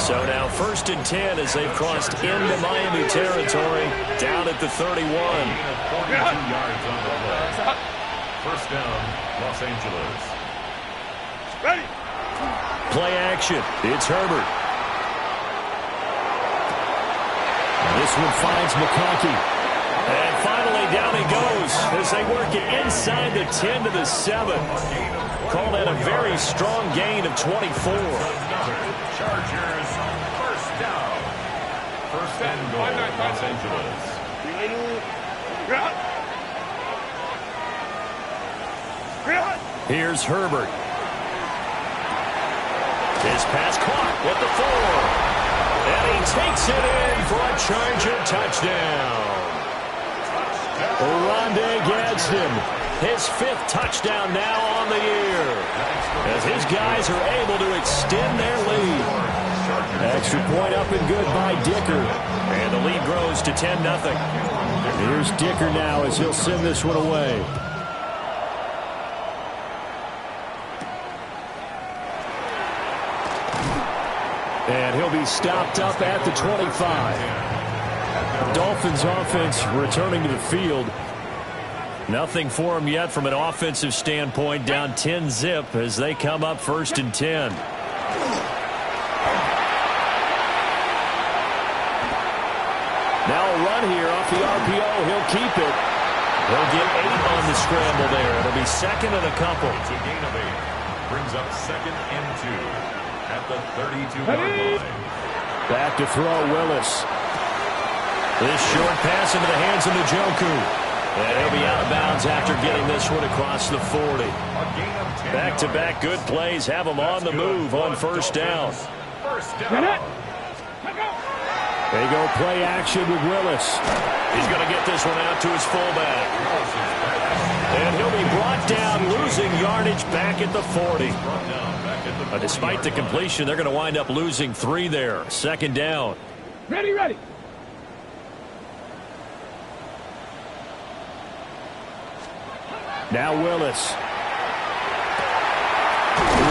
So now 1st and 10 as they've crossed into Miami territory. Down at the 31. 42 yards on the play. First down, Los Angeles. Ready. Play action. It's Herbert. This one finds McConkey. And finally down he goes as they work it inside the 10 to the 7. Call that a very strong gain of 24. Chargers, first down. First and goal, Los Angeles. Here's Herbert. His pass caught with the 4. And he takes it in for a Charger touchdown. Oronde Gadsden. His 5th touchdown now on the year. As his guys are able to extend their lead. Extra point up and good by Dicker. And the lead grows to 10-0. Here's Dicker now as he'll send this one away. And he'll be stopped up at the 25. Dolphins offense returning to the field. Nothing for him yet from an offensive standpoint. Down 10-0 as they come up 1st and 10. Now a run here off the RPO. He'll keep it. He'll get 8 on the scramble there. It'll be 2nd and a couple. It's a gain of 8. Brings up 2nd and 2. At the 32-yard line. Back to throw Willis. This short pass into the hands of Njoku. And he'll be out of bounds after getting this one across the 40. Back-to-back good plays have him on the move on 1st down. First down. They go play action with Willis. He's going to get this one out to his fullback. And he'll be brought down, losing yardage back at the 40. Despite the completion, they're going to wind up losing 3 there. 2nd down. Ready. Now Willis.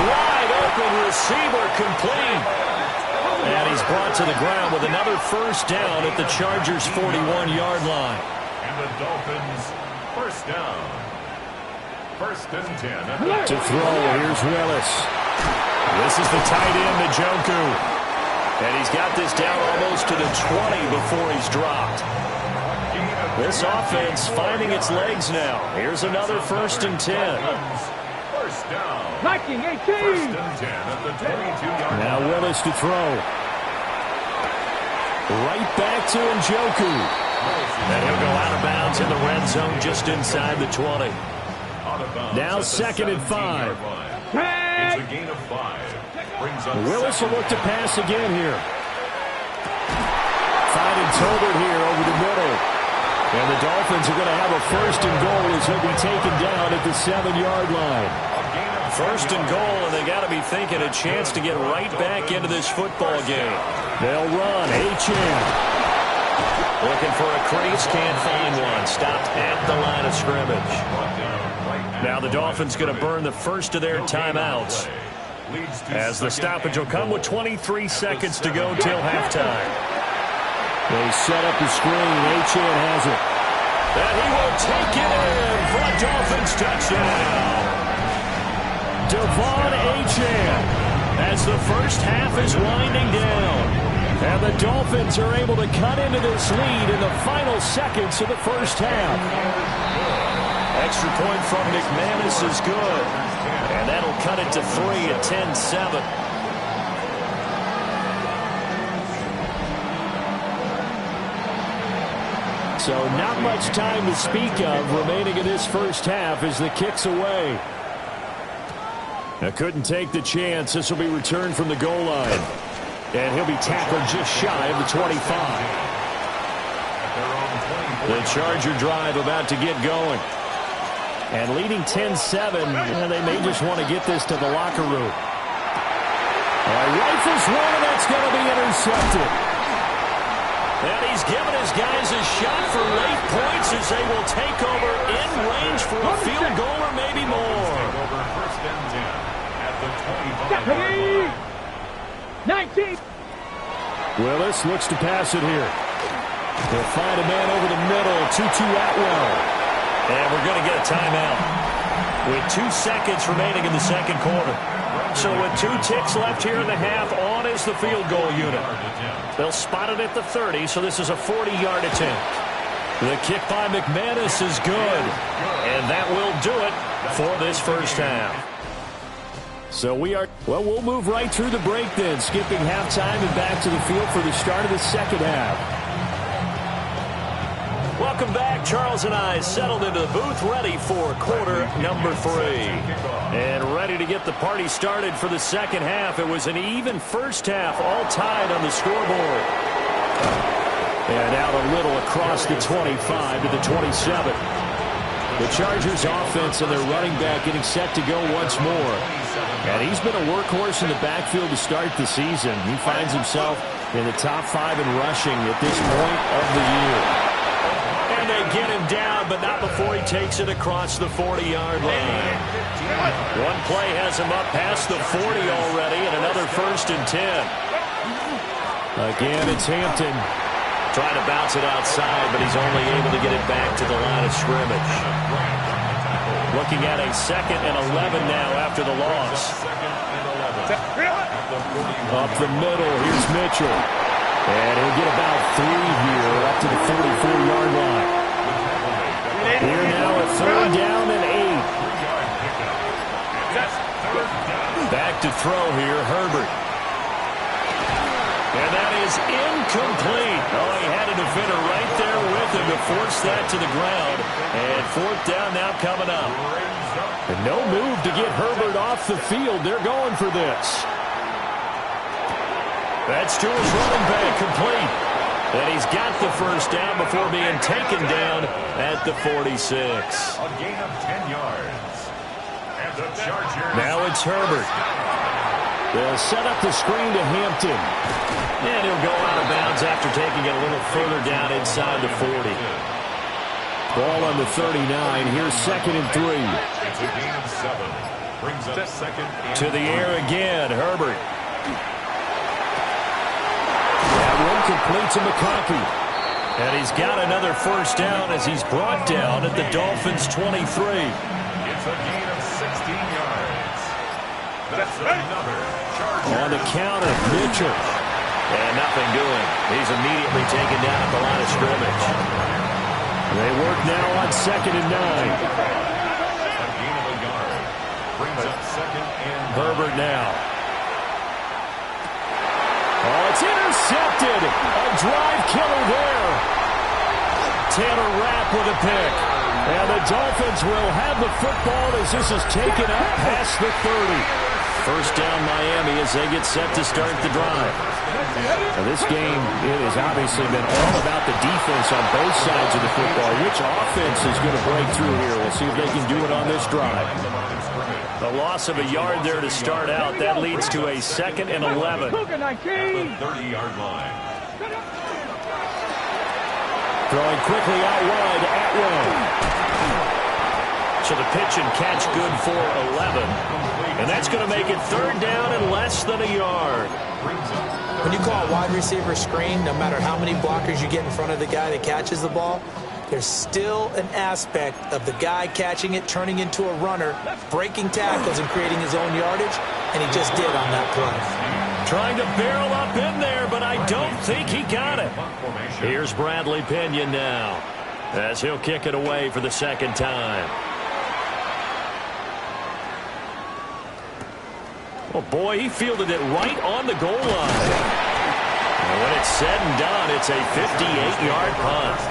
Wide open receiver complete. And he's brought to the ground with another first down at the Chargers' 41-yard line. And the Dolphins, first down. First and 10. To throw, here's Willis. This is the tight end, Njoku. And he's got this down almost to the 20 before he's dropped. This offense finding its legs now. Here's another first and 10. First down. Viking 18. First and 10 at the 22-yard line. Now Willis to throw. Right back to Njoku. And he'll go out of bounds in the red zone just inside the 20. Now second and 5. It's a gain of 5. Brings up Willis will look to pass again here. Finding Tolbert here over the middle. And the Dolphins are going to have a first and goal as he'll be taken down at the 7-yard line. First and goal, and they got to be thinking a chance to get right back into this football game. They'll run. Achane. Looking for a crease, can't find one. Stopped at the line of scrimmage. Now the Dolphins going to burn the first of their timeouts, as the stoppage will come with 23 seconds to go till halftime. They set up the screen. Achane has it. And he will take it in for a Dolphins touchdown. Devon Achane, as the first half is winding down. And the Dolphins are able to cut into this lead in the final seconds of the first half. Extra point from McManus is good. And that'll cut it to 3 at 10-7. So not much time to speak of remaining in this first half as the kick's away. Now couldn't take the chance. This will be returned from the goal line. And he'll be tackled just shy of the 25. The Charger drive about to get going. And leading 10-7, they may just want to get this to the locker room. Rifles one, and that's going to be intercepted. And he's given his guys a shot for late points as they will take over in range for a field goal or maybe more. First and 10 at the 25. 19. Willis looks to pass it here. They'll find a man over the middle. Tutu Atwell. And we're going to get a timeout with 2 seconds remaining in the second quarter. So with 2 ticks left here in the half, on is the field goal unit. They'll spot it at the 30, so this is a 40-yard attempt. The kick by McManus is good, and that will do it for this first half. So we'll move right through the break then, skipping halftime and back to the field for the start of the second half. Welcome back. Charles and I settled into the booth, ready for quarter number 3. And ready to get the party started for the second half. It was an even first half, all tied on the scoreboard. And out a little across the 25 to the 27. The Chargers offense and their running back getting set to go once more. And he's been a workhorse in the backfield to start the season. He finds himself in the top 5 in rushing at this point of the year. And they get him down, but not before he takes it across the 40-yard line. One play has him up past the 40 already, and another first and 10. Again, it's Hampton. Trying to bounce it outside, but he's only able to get it back to the line of scrimmage. Looking at a 2nd and 11 now after the loss. Up the middle, here's Mitchell. And he'll get about 3 here up to the 44-yard line. Here now a 3rd down and 8. Back to throw here, Herbert. And that is incomplete. Oh, he had a defender right there with him to force that to the ground. And 4th down now coming up. And no move to get Herbert off the field. They're going for this. That's to his running back, complete. And he's got the first down before being taken down at the 46. A gain of 10 yards. And the Chargers. Now it's Herbert. They'll set up the screen to Hampton. And he'll go out of bounds after taking it a little further down inside the 40. Ball on the 39. Here's 2nd and 3. It's a gain of 7. Brings up 2nd and to the air again, Herbert. complete to McConkey. And he's got another first down as he's brought down at the Dolphins' 23. It's a gain of 16 yards. That's another Charger. On the counter, Mitchell. And nothing doing. He's immediately taken down at the line of scrimmage. They work now on 2nd and 9. A gain of a yard. Brings up 2nd and 9. Herbert now. Oh, it's intercepted. A drive killer there. Taylor Rapp with a pick. And the Dolphins will have the football as this is taken up past the 30. First down Miami as they get set to start the drive. Now this game, it has obviously been all about the defense on both sides of the football. Which offense is going to break through here? We'll see if they can do it on this drive. The loss of a yard there to start out. That leads to a 2nd and 11. The 30-yard line. Throwing quickly out wide, Atwell. So the pitch and catch good for 11. And that's going to make it 3rd down and less than a yard. When you call a wide receiver screen, no matter how many blockers you get in front of the guy that catches the ball, there's still an aspect of the guy catching it, turning into a runner, breaking tackles and creating his own yardage, and he just did on that play. Trying to barrel up in there, but I don't think he got it. Here's Bradley Pinion now as he'll kick it away for the 2nd time. Oh, boy, he fielded it right on the goal line. And when it's said and done, it's a 58-yard punt.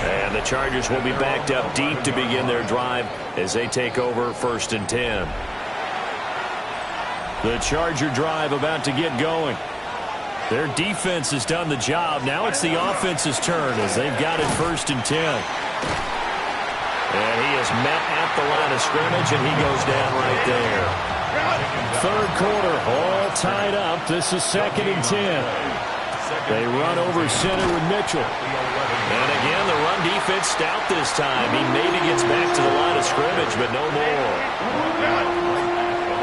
And the Chargers will be backed up deep to begin their drive as they take over 1st and 10. The Charger drive about to get going. Their defense has done the job. Now it's the offense's turn as they've got it 1st and 10. And he is met at the line of scrimmage, and he goes down right there. 3rd quarter, all tied up. This is 2nd and 10. They run over center with Mitchell. And again, the run defense stout this time. He maybe gets back to the line of scrimmage, but no more.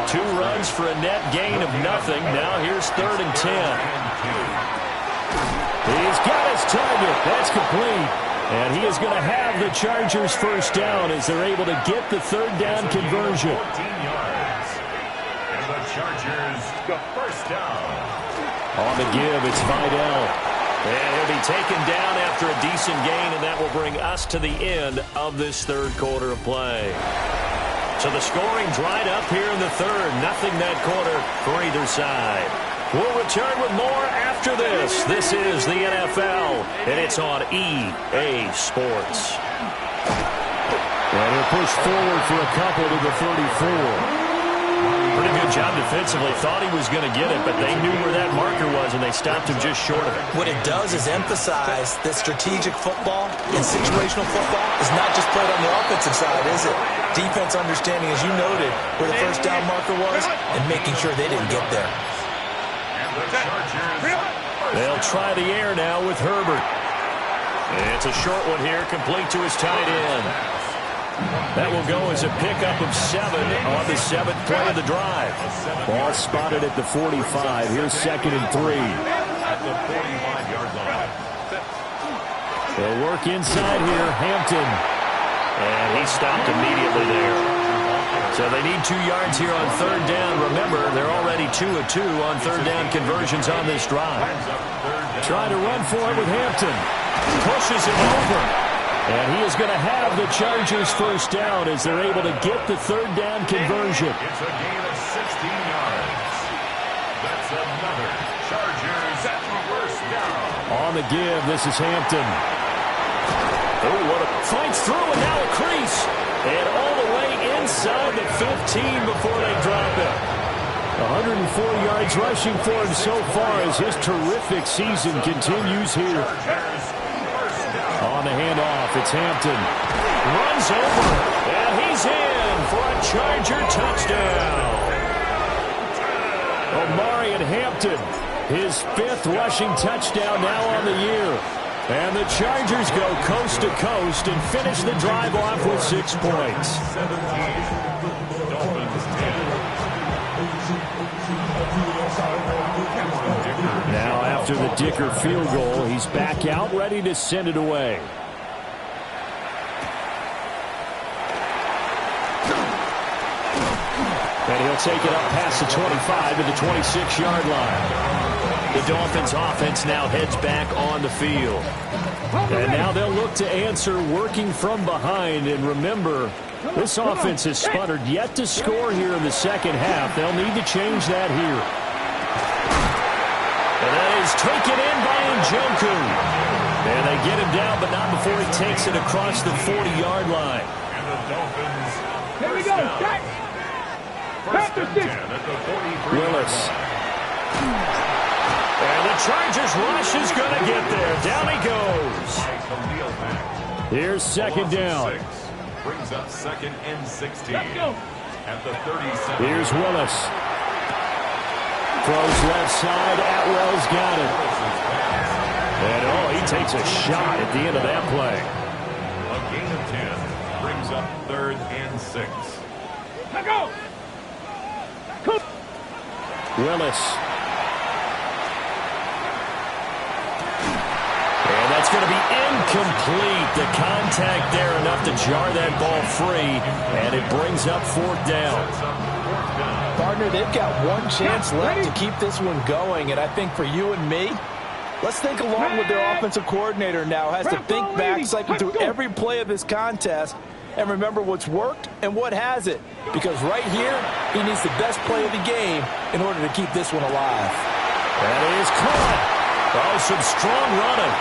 2 runs for a net gain of nothing. Now here's 3rd and 10. He's got his target. That's complete. And he is going to have the Chargers' first down as they're able to get the 3rd down conversion. 14 yards. And the Chargers go first down. On the give, it's Vidal. And he'll be taken down after a decent gain, and that will bring us to the end of this 3rd quarter of play. So the scoring dried up here in the 3rd. Nothing that quarter for either side. We'll return with more after this. This is the NFL, and it's on EA Sports. And he'll push forward for a couple to the 34. Pretty good job defensively. Thought he was going to get it, but they knew where that marker was, and they stopped him just short of it. What it does is emphasize that strategic football and situational football is not just played on the offensive side, is it? Defense understanding, as you noted, where the first down marker was and making sure they didn't get there. They'll try the air now with Herbert. It's a short one here, complete to his tight end. That will go as a pickup of 7 on the 7th play of the drive. Ball spotted at the 45. Here's 2nd and 3. At the 45-yard line. They'll work inside here. Hampton. And he stopped immediately there. So they need 2 yards here on 3rd down. Remember, they're already 2 of 2 on 3rd down conversions on this drive. Trying to run for it with Hampton. Pushes him over. And he is going to have the Chargers first down as they're able to get the 3rd down conversion. It's a gain of 16 yards. That's another Chargers first down. On the give, this is Hampton. Oh, what a fights through, and now a crease. And all the way inside the 15 before they drop it. 104 yards rushing for him so far as his terrific season continues here. On the handoff, it's Hampton. Runs over, and he's in for a Charger touchdown. Omarion Hampton, his 5th rushing touchdown now on the year. And the Chargers go coast to coast and finish the drive off with 6 points. Now After the Dicker field goal, he's back out, ready to send it away. And he'll take it up past the 25 to the 26-yard line. The Dolphins offense now heads back on the field. And now they'll look to answer working from behind. And remember, this offense has sputtered yet to score here in the second half. They'll need to change that here. And that is taken in by Njoku. And they get him down, but not before he takes it across the 40-yard line. And the Dolphins, Here we go. Jack. first and 10 at the 43. Willis. And the Chargers rush is going to get there. Down he goes. Khalil Mack. Here's second down. Brings up second and 16. Let's go. At the 37. Here's Willis. Throws left side. Atwell's got it. And, he takes a shot at the end of that play. A gain of 10 brings up third and 6. Let's go. Willis. And that's going to be incomplete. The contact there enough to jar that ball free. And it brings up fourth down. Partner, they've got one chance left to keep this one going. And I think for you and me, let's think along with their offensive coordinator now. Has to think back, cycle through every play of this contest, and remember what's worked and what hasn't. Because right here, he needs the best play of the game in order to keep this one alive. That is caught. Oh, some strong running.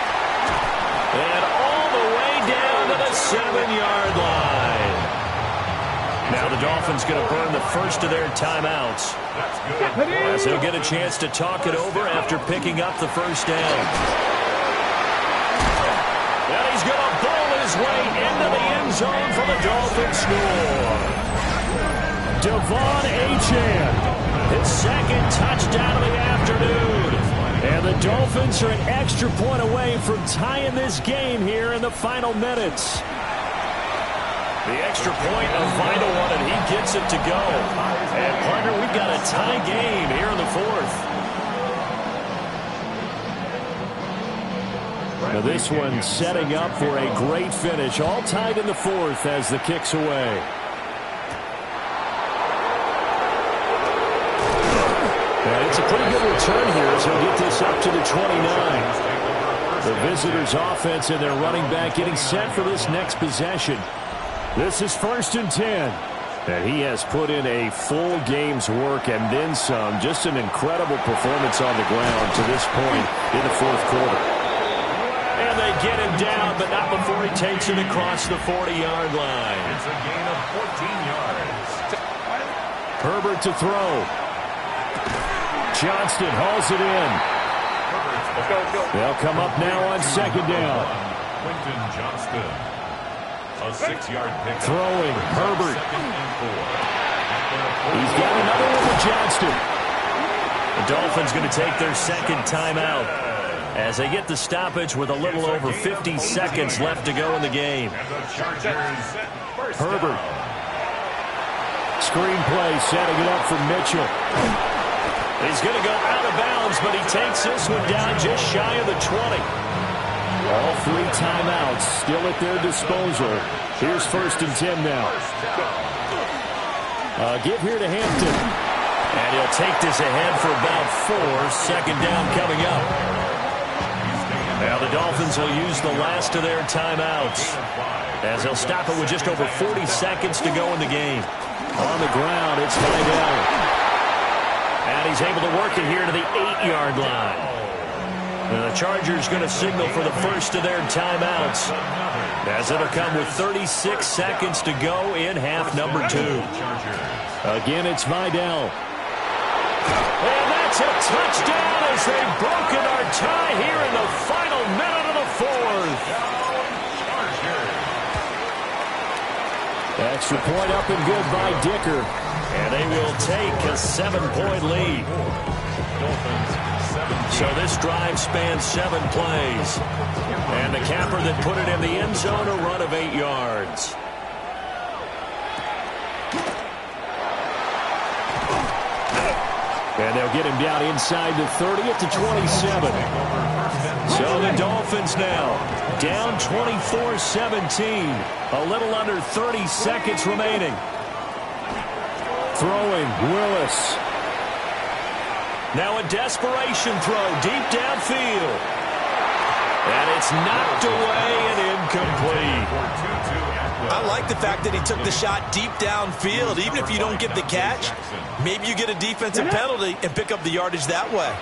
And all the way down to the 7-yard line. Now the Dolphins going to burn the first of their timeouts, as they'll get a chance to talk it over after picking up the first down. And he's going to bowl his way into the end zone for the Dolphins score. Devon Achane. His second touchdown of the afternoon. And the Dolphins are an extra point away from tying this game here in the final minutes. The extra point, a vital one, and he gets it to go. And, partner, we've got a tie game here in the fourth. Now this one setting up for a great finish. All tied in the fourth as the kick's away. And it's a pretty good return here as he'll get this up to the 29. The visitors' offense and their running back getting set for this next possession. This is first and 10. And he has put in a full game's work and then some. Just an incredible performance on the ground to this point in the fourth quarter. And they get him down, but not before he takes it across the 40-yard line. It's a gain of 14 yards. Herbert to throw. Johnston hauls it in. They'll come up now on second down. Quentin Johnston. A 6-yard pickup. Throwing, Herbert. Second and 4. He's got another one with Johnston. The Dolphins going to take their second timeout as they get the stoppage with a little over 50 seconds left to go in the game. And the Chargers first Herbert. down. Screenplay setting it up for Mitchell. He's going to go out of bounds, but he takes this one down just shy of the 20. All three timeouts still at their disposal. Here's first and 10 now. Give here to Hampton. And he'll take this ahead for about 4. Second down coming up. Now the Dolphins will use the last of their timeouts, as they'll stop it with just over 40 seconds to go in the game. On the ground, it's Vidal. And he's able to work it here to the 8-yard line. And the Chargers going to signal for the first of their timeouts, as it'll come with 36 seconds to go in half number 2. Again, it's Vidal. And that's a touchdown as they've broken our tie here in the final minute of the fourth. Extra point up and good by Dicker. And they will take a 7-point lead. So this drive spans 7 plays. And the capper that put it in the end zone, a run of 8 yards. And And they'll get him down inside the 30 at the 27. So the Dolphins now down 24-17. A little under 30 seconds remaining. Throwing, Willis. Now a desperation throw deep downfield. And it's knocked away and incomplete. I like the fact that he took the shot deep downfield. Even if you don't get the catch, maybe you get a defensive penalty and pick up the yardage that way.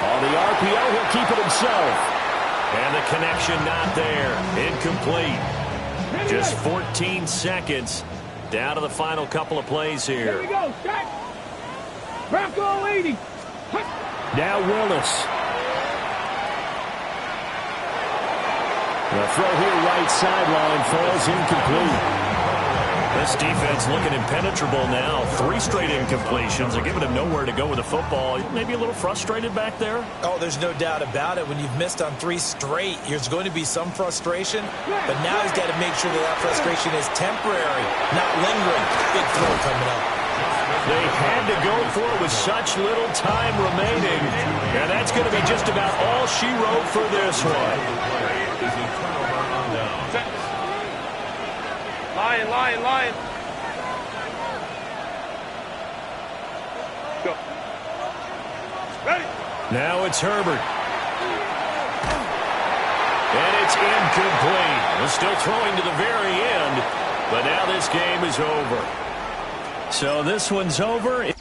On the RPO, he'll keep it himself. And the connection not there. Incomplete. Just 14 seconds down to the final couple of plays here. Here we go, Shaq. Bronco 80. Now Willis. The throw here right sideline falls incomplete. This defense looking impenetrable now. 3 straight incompletions. They're giving him nowhere to go with the football. Maybe a little frustrated back there? Oh, there's no doubt about it. When you've missed on 3 straight, there's going to be some frustration. But now he's got to make sure that frustration is temporary, not lingering. Big throw coming up. They had to go for it with such little time remaining. And that's going to be just about all she wrote for this one. Lion. Go. Ready. Now it's Herbert. And it's incomplete. We're still throwing to the very end, but now this game is over. So this one's over.